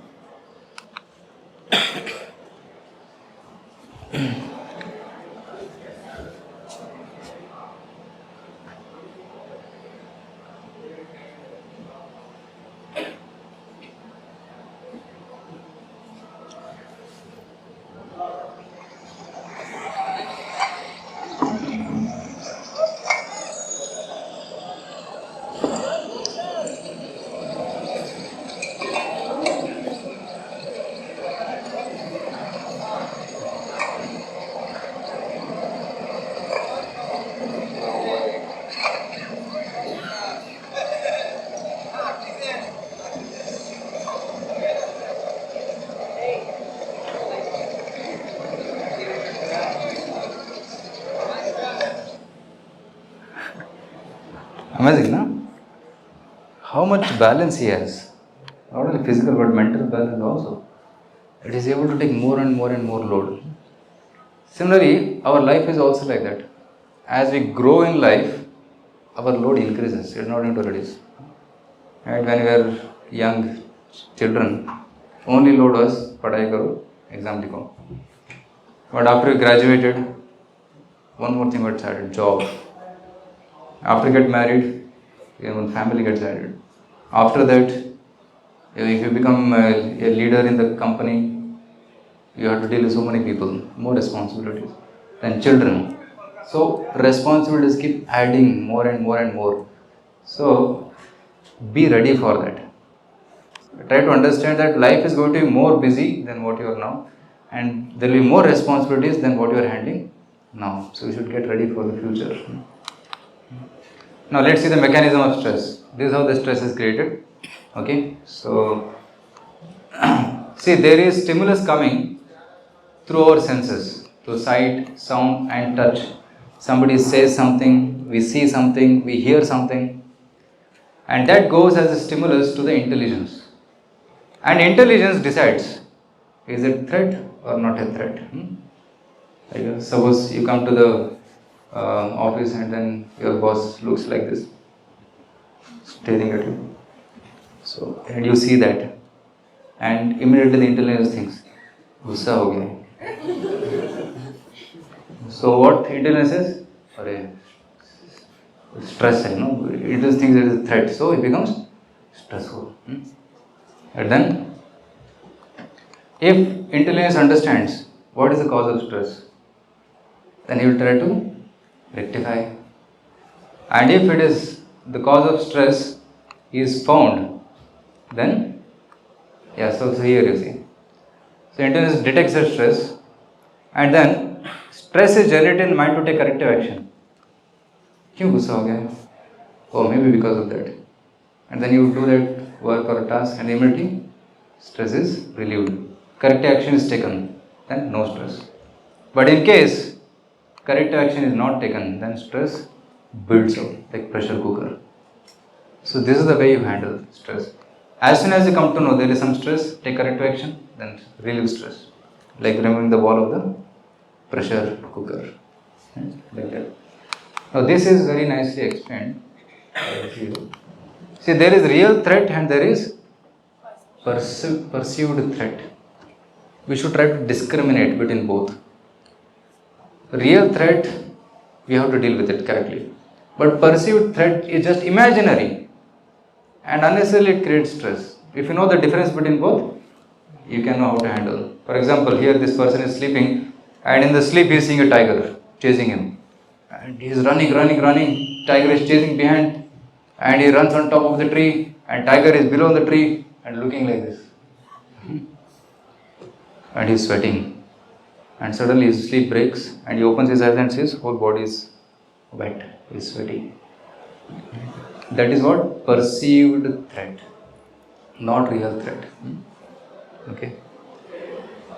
Amazing, no? How much balance he has. Not only physical but mental balance also. It is able to take more and more and more load. Similarly, our life is also like that. As we grow in life, our load increases. It is not going to reduce. And when we were young children, only load was padai karo, exam likho. But after we graduated, one more thing got added, job. After you get married, your family gets added. After that, if you become a leader in the company, you have to deal with so many people, more responsibilities. Then children. So responsibilities keep adding more and more and more. So be ready for that. Try to understand that life is going to be more busy than what you are now, and there will be more responsibilities than what you are handling now. So you should get ready for the future. Now let's see the mechanism of stress. This is how the stress is created. Okay, so see, there is stimulus coming through our senses, through sight, sound and touch. Somebody says something, we see something, we hear something, and that goes as a stimulus to the intelligence. And intelligence decides, is it threat or not a threat? Like, suppose you come to the office and then your boss looks like this, staring at you. So, and you see that, and immediately the intelligence thinks, gussa ho gaya. So what intelligence is? Arey, stress, it just thinks it is a threat, so it becomes stressful. And then, if intelligence understands what is the cause of stress, then he will try to rectify. And if it is the cause of stress is found, then, so here you see. So intelligence detects the stress, and then stress is generated in mind to take corrective action. Kyun gussa ho gaya? Oh, maybe because of that. And then you do that work or a task, and immediately stress is relieved. Corrective action is taken, then no stress. But in case corrective action is not taken, then stress builds up like pressure cooker. So this is the way you handle stress. As soon as you come to know there is some stress, take corrective action, then relieve stress. Like removing the wall of the pressure cooker. Like that. Now this is very nicely explained. See, there is real threat and there is perceived threat. We should try to discriminate between both. Real threat, we have to deal with it correctly. But perceived threat is just imaginary, and unnecessarily it creates stress. If you know the difference between both, you can know how to handle. For example, here this person is sleeping, and in the sleep he is seeing a tiger chasing him. And he is running. Tiger is chasing behind, and he runs on top of the tree, and tiger is below the tree and looking like this. And he is sweating. And suddenly his sleep breaks, and he opens his eyes and sees whole body is wet, he is sweaty. That is what? Perceived threat, not real threat. Okay.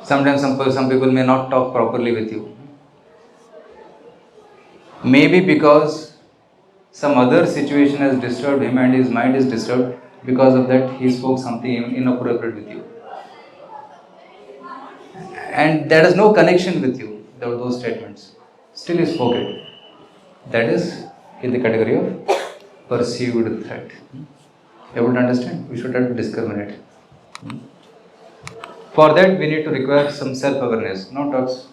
Sometimes some people may not talk properly with you. Maybe because some other situation has disturbed him and his mind is disturbed. Because of that, he spoke something inappropriate with you. And there is no connection with you, those statements. Still he spoke it. That is in the category of perceived threat. Able to understand? We should have to discriminate. For that, we need to require some self-awareness. No talks.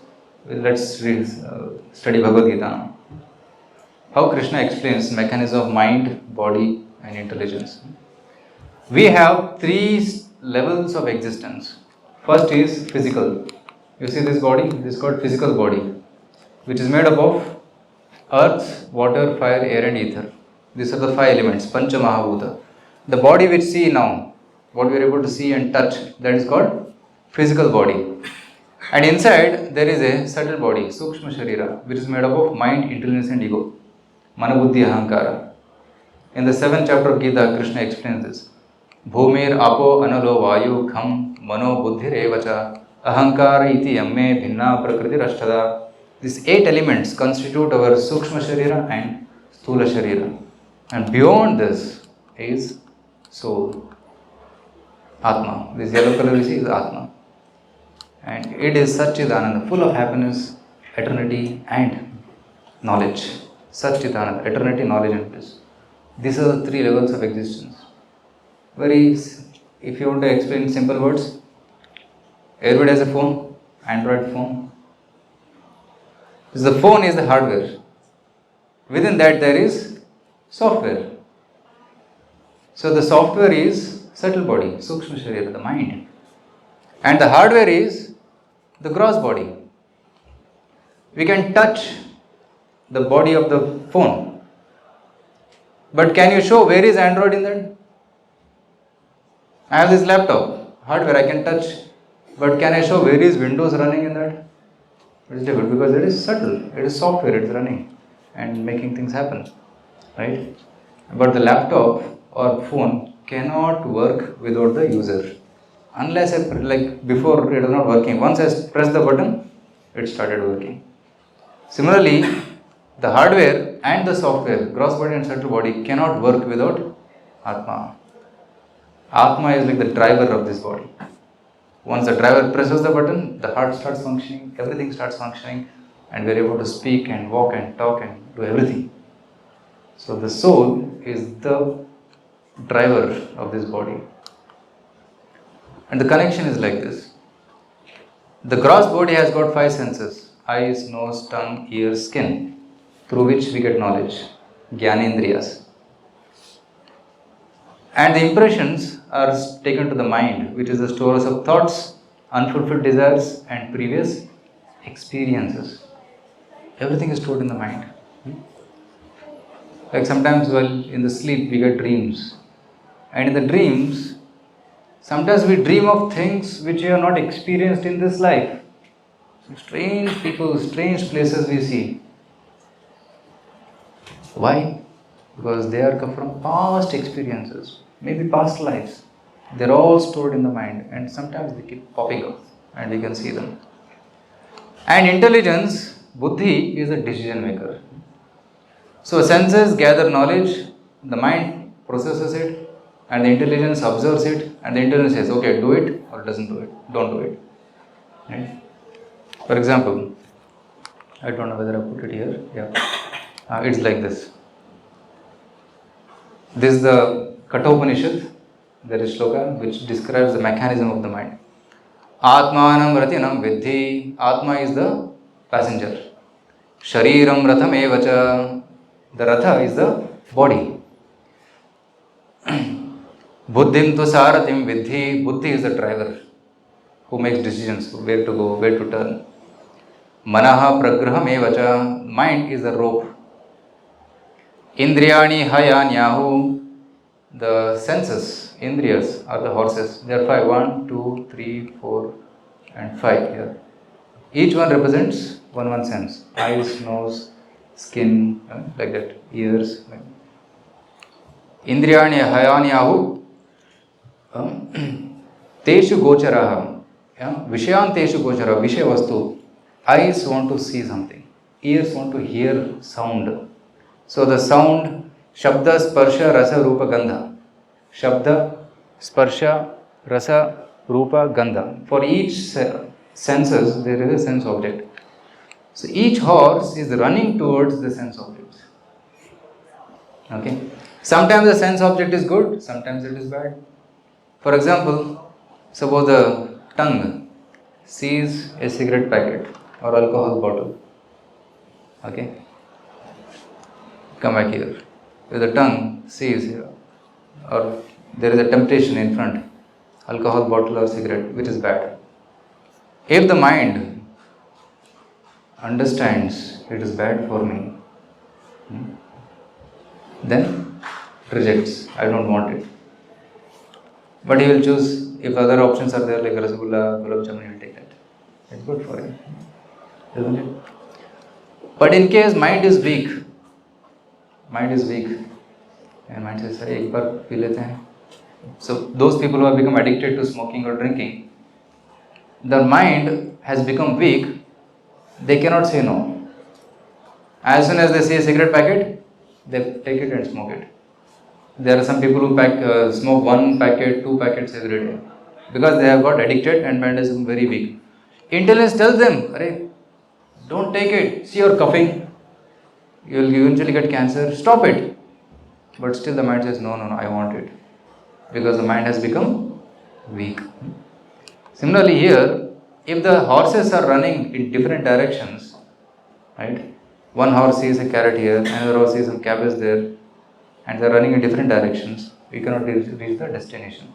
Let's study Bhagavad Gita now. How Krishna explains mechanism of mind, body, and intelligence. We have three levels of existence. First is physical. You see this body? This is called physical body, which is made up of earth, water, fire, air, and ether. These are the five elements, Pancha Mahabhuta. The body which see now, what we are able to see and touch, that is called physical body. And inside there is a subtle body, Sukshma Sharira, which is made up of mind, intelligence, and ego. Mana Buddhi Ahankara. In the 7th chapter of Gita, Krishna explains this. Bhumir apo analo vayu kham mano buddhir evacha ahankara iti yamme bhinna prakriti rashtada. These 8 elements constitute our Sukshma Sharira and Sthula Sharira. And beyond this is soul, Atma. This yellow color you see is Atma. And it is Satchidananda, full of happiness, eternity and knowledge. Satchidananda, eternity, knowledge and bliss. These are the 3 levels of existence. If you want to explain in simple words, everybody has a phone, Android phone. The phone is the hardware. Within that there is software. So the software is subtle body, Sukshma Sharira, the mind. And the hardware is the gross body. We can touch the body of the phone. But can you show where is Android in that? I have this laptop, hardware I can touch. But can I show where is Windows running in that? It is difficult because it is subtle. It is software, it is running and making things happen. Right? But the laptop or phone cannot work without the user. Unless before it was not working. Once I press the button, it started working. Similarly, the hardware and the software, gross body and subtle body, cannot work without Atma. Atma is like the driver of this body. Once the driver presses the button, the heart starts functioning, everything starts functioning, and we are able to speak and walk and talk and do everything. So the soul is the driver of this body. And the connection is like this. The gross body has got 5 senses: eyes, nose, tongue, ears, skin, through which we get knowledge, Jnanendriyas. And the impressions are taken to the mind, which is the stores of thoughts, unfulfilled desires, and previous experiences. Everything is stored in the mind. Like sometimes while in the sleep we get dreams. And in the dreams, sometimes we dream of things which we have not experienced in this life. Strange people, strange places we see. Why? Because they are from past experiences, maybe past lives. They're all stored in the mind and sometimes they keep popping up and we can see them. And intelligence, buddhi, is a decision maker. So senses gather knowledge, the mind processes it, and the intelligence observes it, and the intelligence says, okay, do it or doesn't do it, don't do it. Right? For example, I don't know whether I put it here. Yeah, it's like this. This is the Kathopanishad. There is shloka which describes the mechanism of the mind. Atmanam ratinam vidhi. Atma is the passenger. Shariram ratham evacha. The ratha is the body. Buddhim tu saratim vidhi. Buddhi is the driver who makes decisions, where to go, where to turn. Manaha pragraham evacha. Mind is the rope. Indriyani hayanyahu. The senses, indriyas, are the horses. There are 5. 1, 2, 3, 4 and 5 here. Each one represents one sense. Eyes, nose, skin, like that, ears. Indriyani hayanyahu teshu gocharaha. Vishayan teshu gocharaha. Vishaya vastu. Eyes want to see something. Ears want to hear sound. So the sound, Shabda, Sparsha, Rasa, Rupa, Gandha. Shabda, Sparsha, Rasa, Rupa, Gandha. For each senses, there is a sense object. So each horse is running towards the sense objects. Okay. Sometimes the sense object is good, sometimes it is bad. For example, suppose the tongue sees a cigarette packet or alcohol bottle. Okay, come back here. If the tongue sees or there is a temptation in front, alcohol bottle or cigarette, which is bad. If the mind understands it is bad for me, then rejects. I don't want it. But he will choose, if other options are there like rasgulla, gulab jamun, he will take that. It's good for him, isn't it? But in case mind is weak, and mind says, "Hey, एक बार P लेते हैं." So those people who have become addicted to smoking or drinking, their mind has become weak. They cannot say no. As soon as they see a cigarette packet, they take it and smoke it. There are some people who smoke 1 packet, 2 packets every day because they have got addicted and mind is very weak. Intelligence tells them, "Arey, don't take it. See, you're coughing. You will eventually get cancer. Stop it." But still the mind says, no, I want it. Because the mind has become weak. Similarly here, if the horses are running in different directions, right? One horse sees a carrot here, another horse sees some cabbage there, and they are running in different directions, we cannot reach the destination.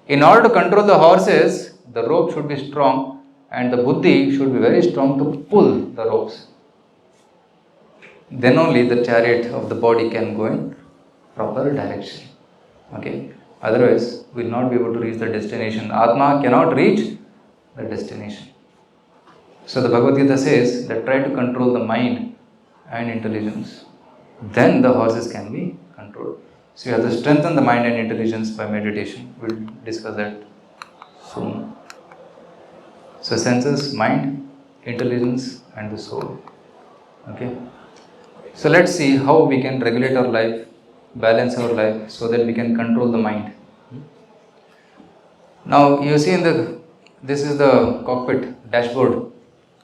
In order to control the horses, the rope should be strong and the buddhi should be very strong to pull the ropes. Then only the chariot of the body can go in proper direction. Okay. Otherwise, we will not be able to reach the destination. Atma cannot reach the destination. So the Bhagavad Gita says that try to control the mind and intelligence. Then the horses can be controlled. So you have to strengthen the mind and intelligence by meditation. We will discuss that soon. So senses, mind, intelligence and the soul. Okay. So let's see how we can regulate our life, balance our life so that we can control the mind. Now you see this is the cockpit dashboard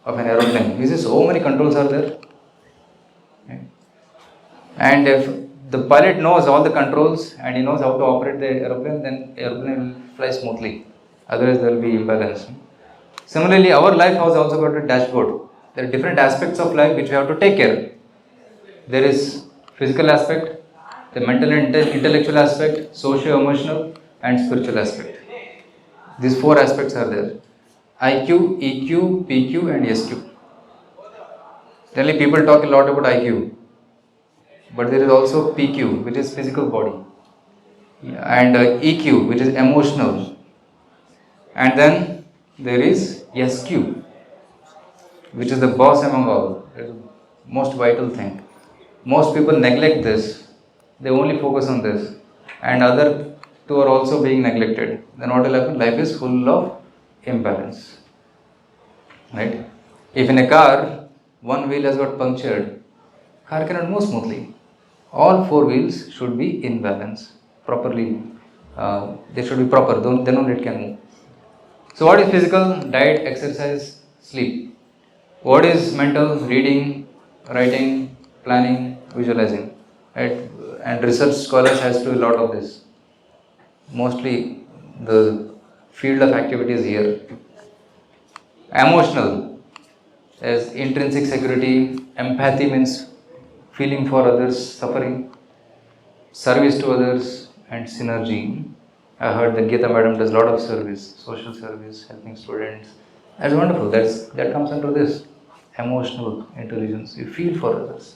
of an aeroplane. You see so many controls are there. Okay. And if the pilot knows all the controls and he knows how to operate the aeroplane, then aeroplane will fly smoothly. Otherwise there will be imbalance. Similarly, our life has also got a dashboard. There are different aspects of life which we have to take care. There is physical aspect, the mental and intellectual aspect, socio-emotional and spiritual aspect. These 4 aspects are there. IQ, EQ, PQ and SQ. Generally people talk a lot about IQ. But there is also PQ, which is physical body. And EQ, which is emotional. And then there is SQ, which is the boss among all. It is the most vital thing. Most people neglect this. They only focus on this. And other 2 are also being neglected. Then what will happen? Life is full of imbalance. Right? If in a car, one wheel has got punctured, car cannot move smoothly. All 4 wheels should be in balance. Properly. They should be proper. Then only it can move. So what is physical? Diet, exercise, sleep. What is mental? Reading, writing, planning, visualizing. Right? And research scholars has to do a lot of this. Mostly the field of activity is here. Emotional. There's intrinsic security. Empathy means feeling for others' suffering. Service to others and synergy. I heard that Gita madam does a lot of service, social service, helping students. That's wonderful. That comes under this emotional intelligence. You feel for others.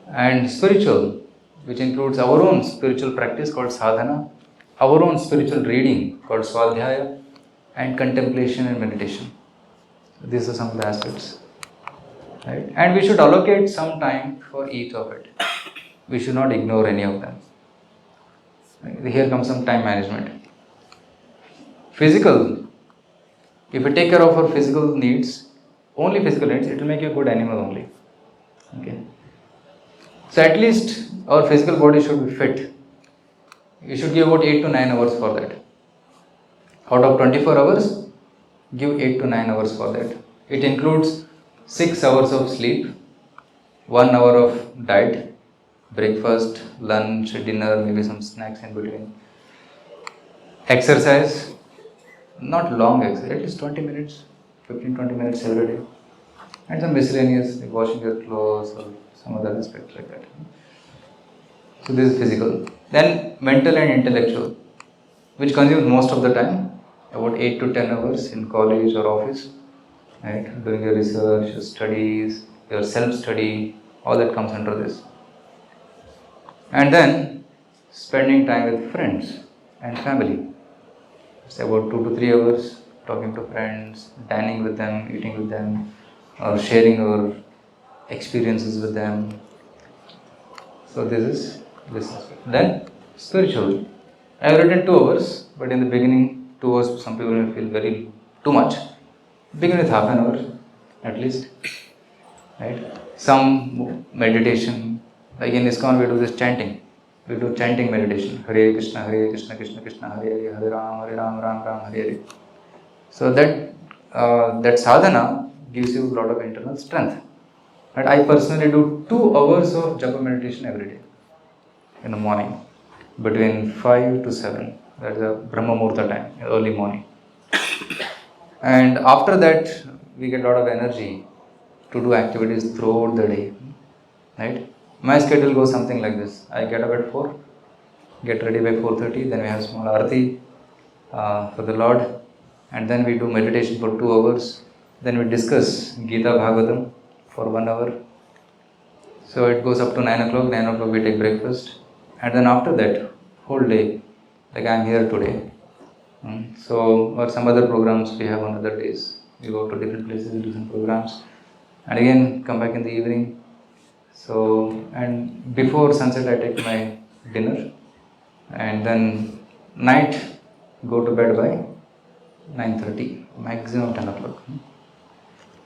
And spiritual, which includes our own spiritual practice called sadhana, our own spiritual reading called swadhyaya, and contemplation and meditation. These are some of the aspects. Right? And we should allocate some time for each of it. We should not ignore any of them. Here comes some time management. Physical. If we take care of our physical needs, only physical needs, it will make you a good animal only. Okay. So at least our physical body should be fit. You should give about 8 to 9 hours for that. Out of 24 hours, give 8 to 9 hours for that. It includes 6 hours of sleep, 1 hour of diet, breakfast, lunch, dinner, maybe some snacks in between. Exercise, not long exercise, at least 20 minutes, 15-20 minutes every day. And some miscellaneous, like washing your clothes or some other aspect like that. So this is physical. Then mental and intellectual, which consumes most of the time, about 8 to 10 hours in college or office, right? Doing your research, your studies, your self-study, all that comes under this. And then spending time with friends and family. It's about 2 to 3 hours talking to friends, dining with them, eating with them, or sharing our experiences with them. So this is this aspect. Then spiritual. I have written 2 hours, but in the beginning 2 hours some people may feel very too much. Begin with half an hour at least. Right? Some meditation. Like in ISKCON we do this chanting. We do chanting meditation. Hare Krishna, Krishna Krishna, Hare Hare, Hare Ram, Ram Ram, Hare Hare. So that sadhana gives you a lot of internal strength. And I personally do 2 hours of japa meditation every day in the morning between 5 to 7. That is a Brahma Muhurta time, early morning. And after that, we get a lot of energy to do activities throughout the day. Right? My schedule goes something like this. I get up at 4, get ready by 4:30, then we have small arati for the Lord, and then we do meditation for 2 hours. Then we discuss Gita Bhagavatam for 1 hour. So it goes up to 9 o'clock. 9 o'clock we take breakfast, and then after that, whole day, like I am here today. So, or some other programs we have on other days. We go to different places, we do some programs, and again come back in the evening. So, and before sunset I take my dinner, and then night go to bed by 9:30, maximum 10 o'clock.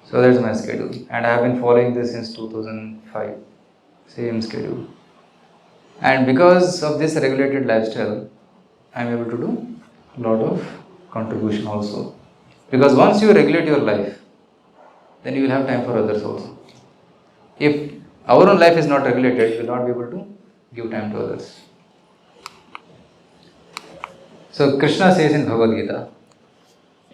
So that's my schedule, and I have been following this since 2005, same schedule. And because of this regulated lifestyle, I am able to do a lot of contribution also. Because once you regulate your life, then you will have time for others also. If our own life is not regulated, we will not be able to give time to others. So Krishna says in Bhagavad Gita,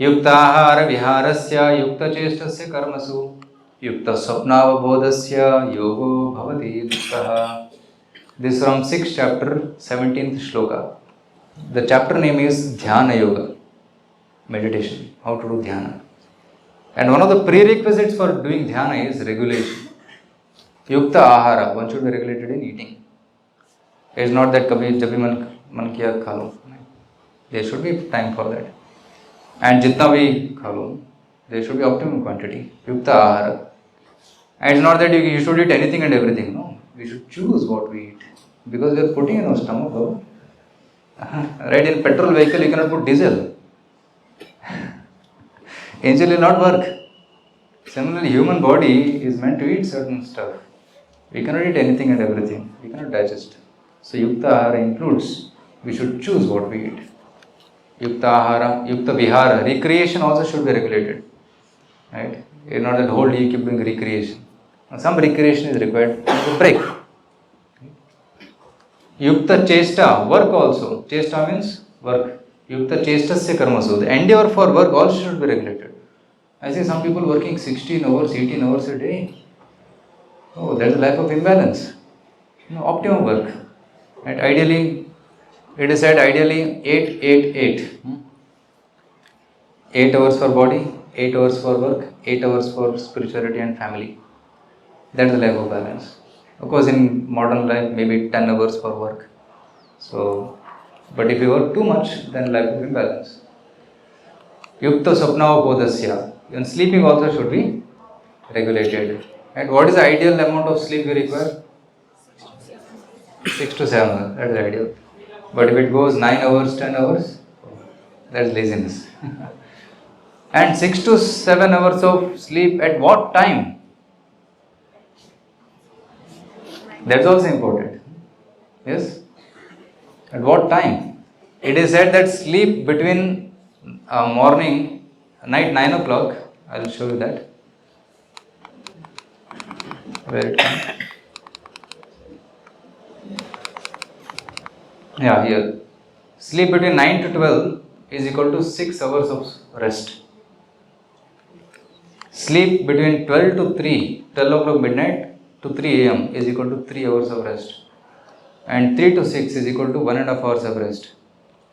Yuktahara viharasya yukta chestasya karmasu yukta swapnavabodhasya yogo bhavati dukkha. This is from 6th chapter, 17th shloka. The chapter name is Dhyana Yoga, meditation, how to do dhyana. And one of the prerequisites for doing dhyana is regulation. Yukta ahara, one should be regulated in eating. It is not that kabhi jab bhi man kiya kha lo. There should be time for that. And jitna bhi kha lo, there should be optimum quantity. Yukta ahara. And it's not that you should eat anything and everything. No, we should choose what we eat. Because we are putting in our stomach. Right, in petrol vehicle you cannot put diesel. Engine will not work. Similarly, human body is meant to eat certain stuff. We cannot eat anything and everything. We cannot digest. So Yukta Ahara includes, we should choose what we eat. Yukta Ahara, Yukta Vihara, recreation also should be regulated. Right? It's not that whole day you keep doing recreation. Some recreation is required to break. Yukta Chesta, work also. Chesta means work. Yukta Chestasya Karmasu. The endeavor for work also should be regulated. I see some people working 16 hours, 18 hours a day. Oh, that's a life of imbalance. Optimum work. And ideally, it is said ideally 8, 8, 8. 8 hours for body, 8 hours for work, 8 hours for spirituality and family. That's the life of balance. Of course, in modern life, maybe 10 hours for work. So, but if you work too much, then life will be balanced. Yukta Swapnava Bodhasya. Even sleeping also should be regulated. And what is the ideal amount of sleep we require? 6 to 7 hours. That is ideal. But if it goes 9 hours, 10 hours, that is laziness. And 6 to 7 hours of sleep at what time? That's also important. Yes? At what time? It is said that sleep between morning, night 9 o'clock, I will show you that. Where it comes. Yeah, here. Sleep between 9 to 12 is equal to 6 hours of rest. Sleep between 12 to 3, 12 o'clock midnight to 3 am is equal to 3 hours of rest. And 3 to 6 is equal to 1.5 hours of rest.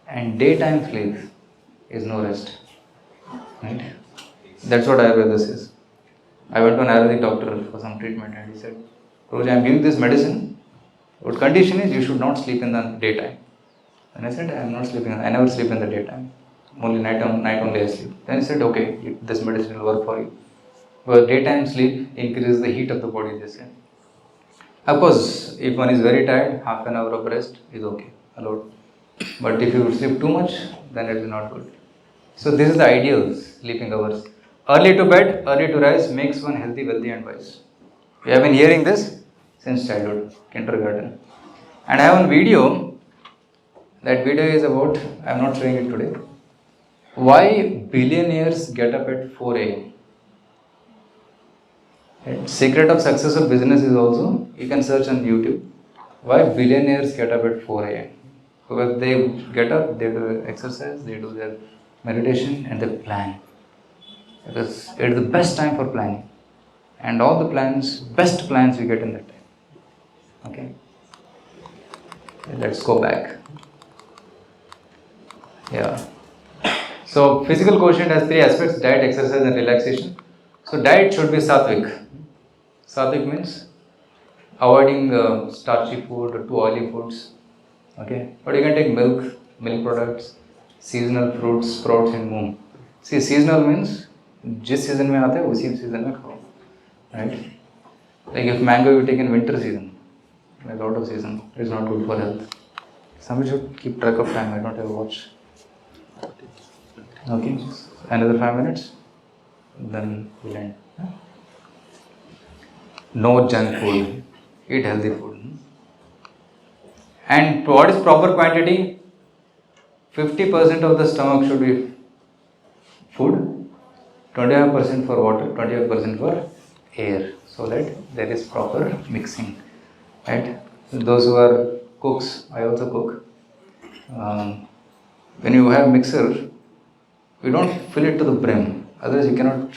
And daytime sleep is no rest. Right? That's what Ayurveda says. I went to an Ayurvedic doctor for some treatment and he said, Roj, I am giving this medicine. But condition is you should not sleep in the daytime. And I said, I am not sleeping. I never sleep in the daytime. Only night only I sleep. Then he said, okay, this medicine will work for you. But daytime sleep increases the heat of the body, they say. Of course, if one is very tired, half an hour of rest is okay, allowed. But if you sleep too much, then it is not good. So this is the ideal sleeping hours. Early to bed, early to rise makes one healthy, wealthy and wise. We have been hearing this since childhood, kindergarten. And I have one video. That video is about, I am not showing it today. Why billionaires get up at 4 a.m. Right? Secret of success of business is also, you can search on YouTube. Why billionaires get up at 4 a.m. Because they get up, they do exercise, they do their meditation and they plan. Because it is the best time for planning. And all the plans, best plans we get in that time. Okay. Let's go back. Yeah. So physical quotient has three aspects: diet, exercise and relaxation. So diet should be sattvic. Sattvic means avoiding starchy food or too oily foods. Okay. But you can take milk, milk products, seasonal fruits, sprouts and moong. See, seasonal means जिस season में आते हैं उसी season में खाओ. Right? Like if mango you take in winter season, like out of season, it's not good for health. Somebody should keep track of time. I don't have a watch. Okay, another 5 minutes, then we'll end. No junk food, eat healthy food. And what is proper quantity? 50% of the stomach should be food, 25% for water, 25% for air, so that there is proper mixing. Right? Those who are cooks, I also cook. When you have mixer, you don't fill it to the brim, otherwise you cannot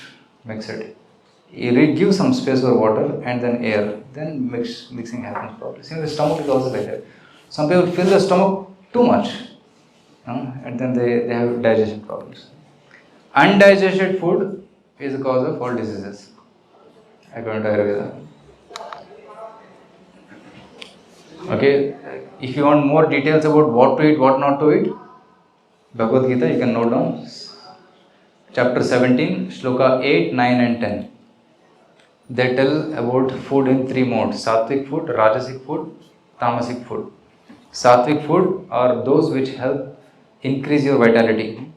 mix it. You give some space for water and then air, then mixing happens properly. See, the stomach is also like that. Some people fill the stomach too much, and then they have digestion problems. Undigested food is the cause of all diseases, according to Ayurveda. Okay, if you want more details about what to eat, what not to eat, Bhagavad Gita, you can note down. Chapter 17, Shloka 8, 9 and 10. They tell about food in three modes: Sattvic food, Rajasic food, Tamasic food. Sattvic food are those which help increase your vitality.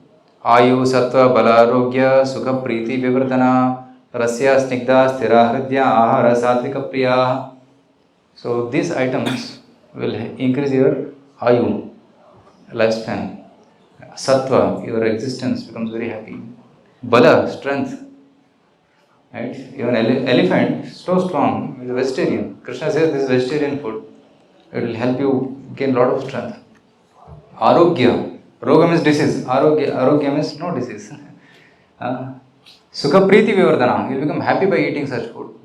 Ayu, Sattva, Bala, Arogya, Sukha, Priti, Vivardhana, Rasya, Snigdha, Sthira, Hridya, Ahara, Sattvika, Priya. So these items will increase your Ayu, lifespan. Sattva, your existence becomes very happy. Bala, strength. Right? Even elephant, so strong, is a vegetarian. Krishna says this is vegetarian food. It will help you gain a lot of strength. Arogya. Roga means disease. Arogya means no disease. Sukha Priti Vivardhana. You will become happy by eating such food.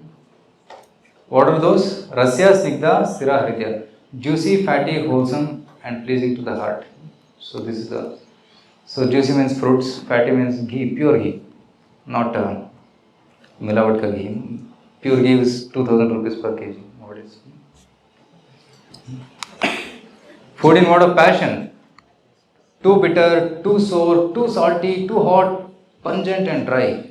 What are those? Rasya, Snigdha, Sthira, Hridya. Juicy, fatty, wholesome and pleasing to the heart. So this is the... So juicy means fruits, fatty means ghee, pure ghee. Not मिलावट का घी. Pure ghee is 2000 rupees per kg nowadays. Food in mode of passion: too bitter, too sour, too salty, too hot, pungent and dry.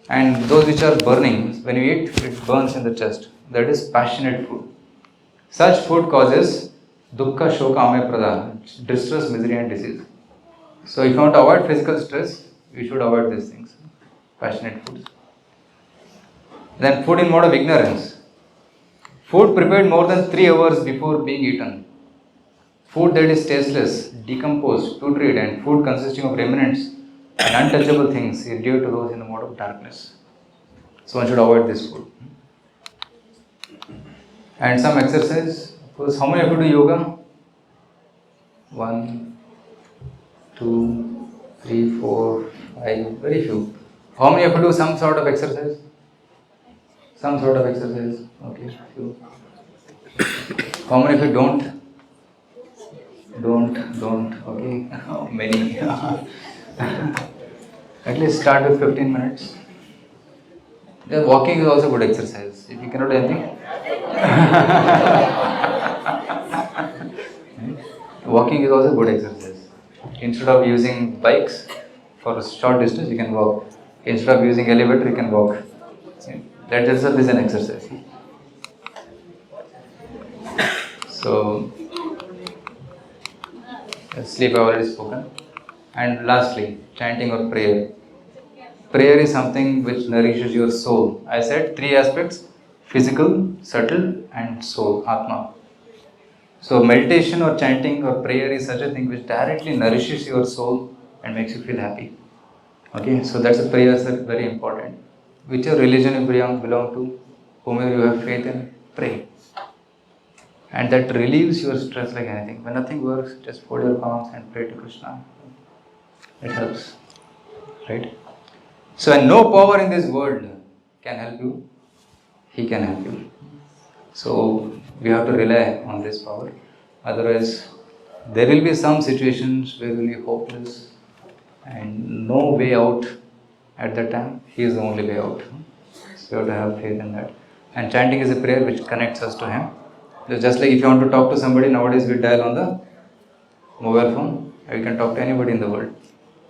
And those which are burning, when you eat, it burns in the chest. That is passionate food. Such food causes dukkha, shoka, amaya, distress, misery and disease. So if you want to avoid physical stress, you should avoid these things, passionate foods. Then food in mode of ignorance: food prepared more than 3 hours before being eaten. Food that is tasteless, decomposed, putrid, and food consisting of remnants and untouchable things is dear to those in the mode of darkness. So one should avoid this food. And some exercise. Of course, how many of you do yoga? 1, 2, 3, 4, 5, very few. How many of you do some sort of exercise? Some sort of exercise, okay, few. How many of you don't? Don't, okay, many. At least start with 15 minutes. Then walking is also good exercise. If you cannot do anything, walking is also good exercise. Instead of using bikes for a short distance, you can walk. Instead of using elevator, you can walk. That itself is an exercise. So, sleep I already spoken. And lastly, chanting or prayer. Prayer is something which nourishes your soul. I said three aspects: physical, subtle, and soul, Atma. So meditation or chanting or prayer is such a thing which directly nourishes your soul and makes you feel happy. Okay, so that's a prayer that's very important. Whichever religion you belong to, whomever you have faith in, pray. And that relieves your stress like anything. When nothing works, just fold your palms and pray to Krishna. It helps. Right? So, and no power in this world can help you. He can help you. So, we have to rely on this power. Otherwise, there will be some situations where you will be hopeless and no way out at that time. He is the only way out. So, you have to have faith in that. And chanting is a prayer which connects us to Him. Just like if you want to talk to somebody, nowadays we dial on the mobile phone, and you can talk to anybody in the world.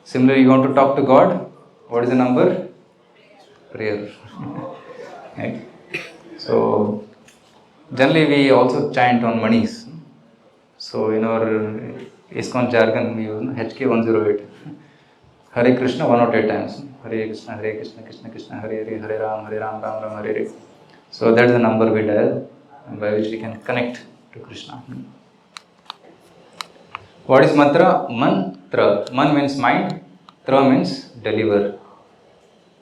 Similarly, you want to talk to God, what is the number? Prayer. Right? So, generally we also chant on monies. So, in our ISKCON jargon, we use HK108. Hare Krishna 108 times. Hare Krishna, Krishna Krishna, Hare Ram, Ram Ram, Hare Hare. So, that is the number we dial by which we can connect to Krishna. What is mantra? Mantra. Man means mind, tra means deliver.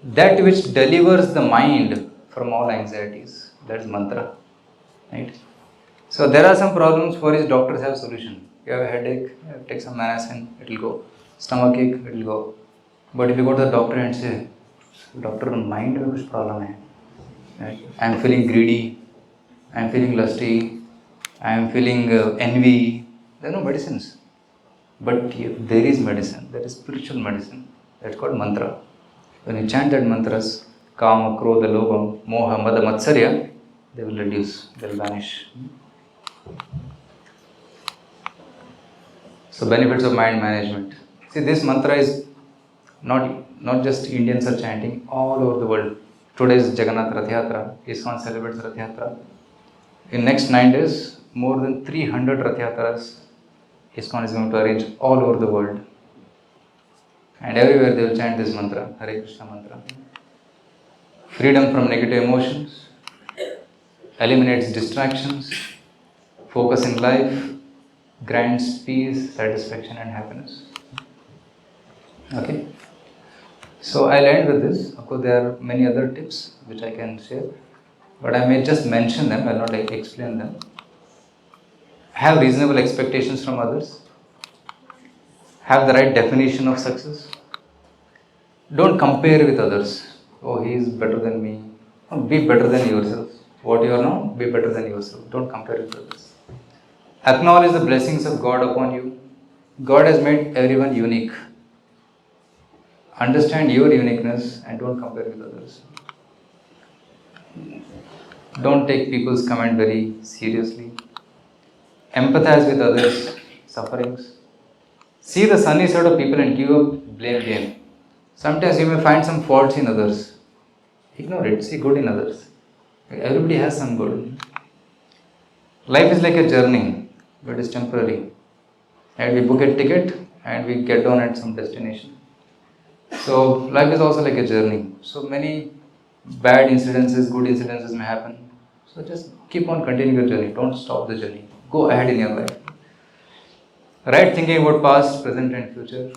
That which delivers the mind from all anxieties. That is mantra. Right? So there are some problems for which doctors have solution. You have a headache, take some medicine, it will go. Stomach ache, it will go. But if you go to the doctor and say, doctor, mind में कुछ problem है. Right? I am feeling greedy, I am feeling lusty, I am feeling envy. There are no medicines. But there is medicine, there is spiritual medicine. That's called mantra. When you chant that mantras, Kama, Krodha, Lobha, Moha, Mada, Matsarya, they will reduce, they will vanish. So benefits of mind management. See, this mantra is not just Indians are chanting, all over the world. Today is Jagannath Rath Yatra. ISKCON celebrates Rath Yatra. In next 9 days, more than 300 Rath Yatras ISKCON is going to arrange all over the world. And everywhere they will chant this mantra, Hare Krishna mantra. Freedom from negative emotions, eliminates distractions, focus in life, grants peace, satisfaction and happiness. Okay. So I'll end with this. Of course, there are many other tips which I can share, but I may just mention them, I'll not explain them. Have reasonable expectations from others. Have the right definition of success. Don't compare with others. Oh, he is better than me. No, be better than yourself. What you are now, be better than yourself. Don't compare with others. Acknowledge the blessings of God upon you. God has made everyone unique. Understand your uniqueness and don't compare with others. Don't take people's comment very seriously. Empathize with others' sufferings. See the sunny side of people and give up blame game. Sometimes you may find some faults in others. Ignore it. See good in others. Everybody has some good. Life is like a journey, but it's temporary. And we book a ticket and we get down at some destination. So life is also like a journey. So many bad incidences, good incidences may happen. So just keep on continuing your journey. Don't stop the journey. Go ahead in your life. Right thinking about past, present and future.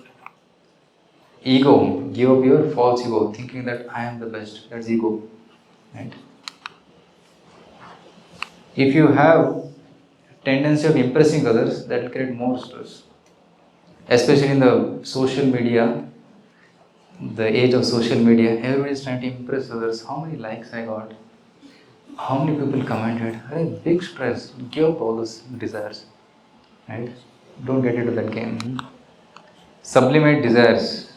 Ego. Give up your false ego. Thinking that I am the best. That's ego. Right? If you have tendency of impressing others, that will create more stress. especially in the social media, the age of social media, everybody is trying to impress others. How many likes I got? How many people commented? Hey, big stress. Give up all those desires, right? Don't get into that game. Sublimate desires,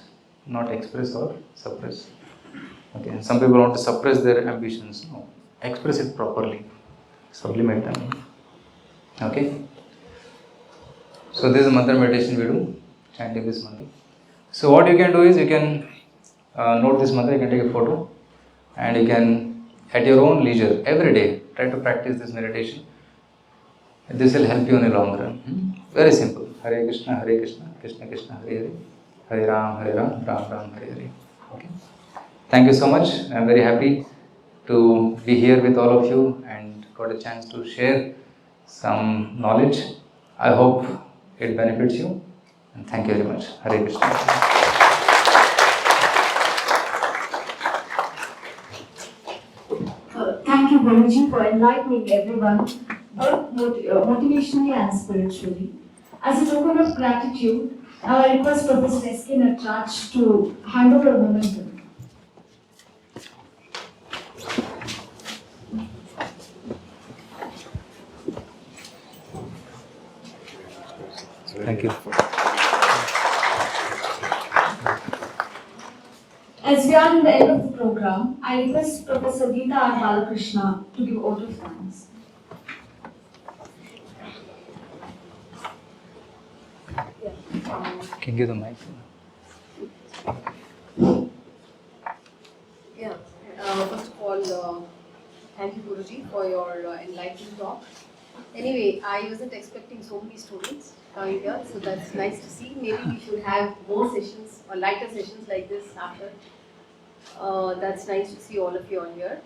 not express or suppress. Okay, some people want to suppress their ambitions. No, express it properly. Sublimate them. Okay. So this is mantra meditation we do, chanting this mantra. So what you can do is you can note this mantra. You can take a photo, and you can at your own leisure every day try to practice this meditation. This will help you in the long run. Very simple. Hare Krishna, Krishna Krishna, Hare Hare, Hare Ram, Ram Ram, Hare Hare. Okay. Thank you so much. I am very happy to be here with all of you and got a chance to share some knowledge. I hope it benefits you. And thank you very much. Hare Krishna. Thank you, Guruji, for enlightening everyone, both motivationally and spiritually. As a token of gratitude, now I request Professor S.K. Natraj to hand over the momentum. Thank you. As we are in the end of the program, I request Professor Geeta R. Balakrishna to give vote of thanks. Can you give the mic? First of all, thank you, Guruji, for your enlightening talk. Anyway, I wasn't expecting so many students coming here, so that's nice to see. Maybe we should have more sessions or lighter sessions like this after. That's nice to see all of you on here.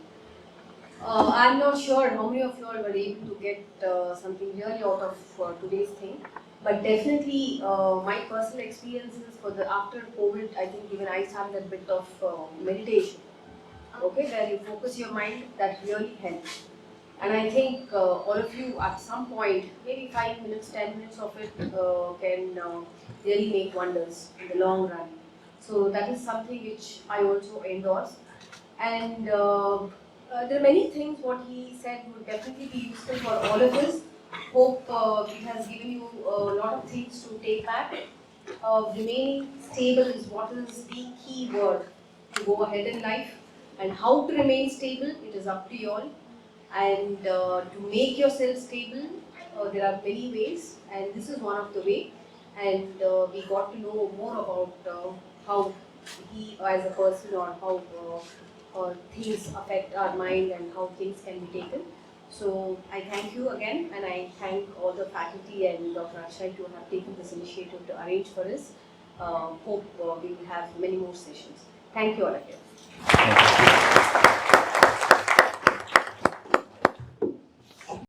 I'm not sure how many of you all were able to get something really out of today's thing, but definitely my personal experiences for the after COVID, I think even I started a bit of meditation. Okay, where you focus your mind, that really helps. And I think all of you at some point, maybe 5 minutes, 10 minutes of it can really make wonders in the long run. So that is something which I also endorse. And there are many things what he said would definitely be useful for all of us. Hope it has given you a lot of things to take back. Remaining stable is what is the key word to go ahead in life. And how to remain stable, it is up to you all. And to make yourself stable, there are many ways, and this is one of the way. And we got to know more about how he as a person, or how things affect our mind and how things can be taken. So I thank you again, and I thank all the faculty and Dr. Akshay to have taken this initiative to arrange for us. Hope we will have many more sessions. Thank you all again. Thank you.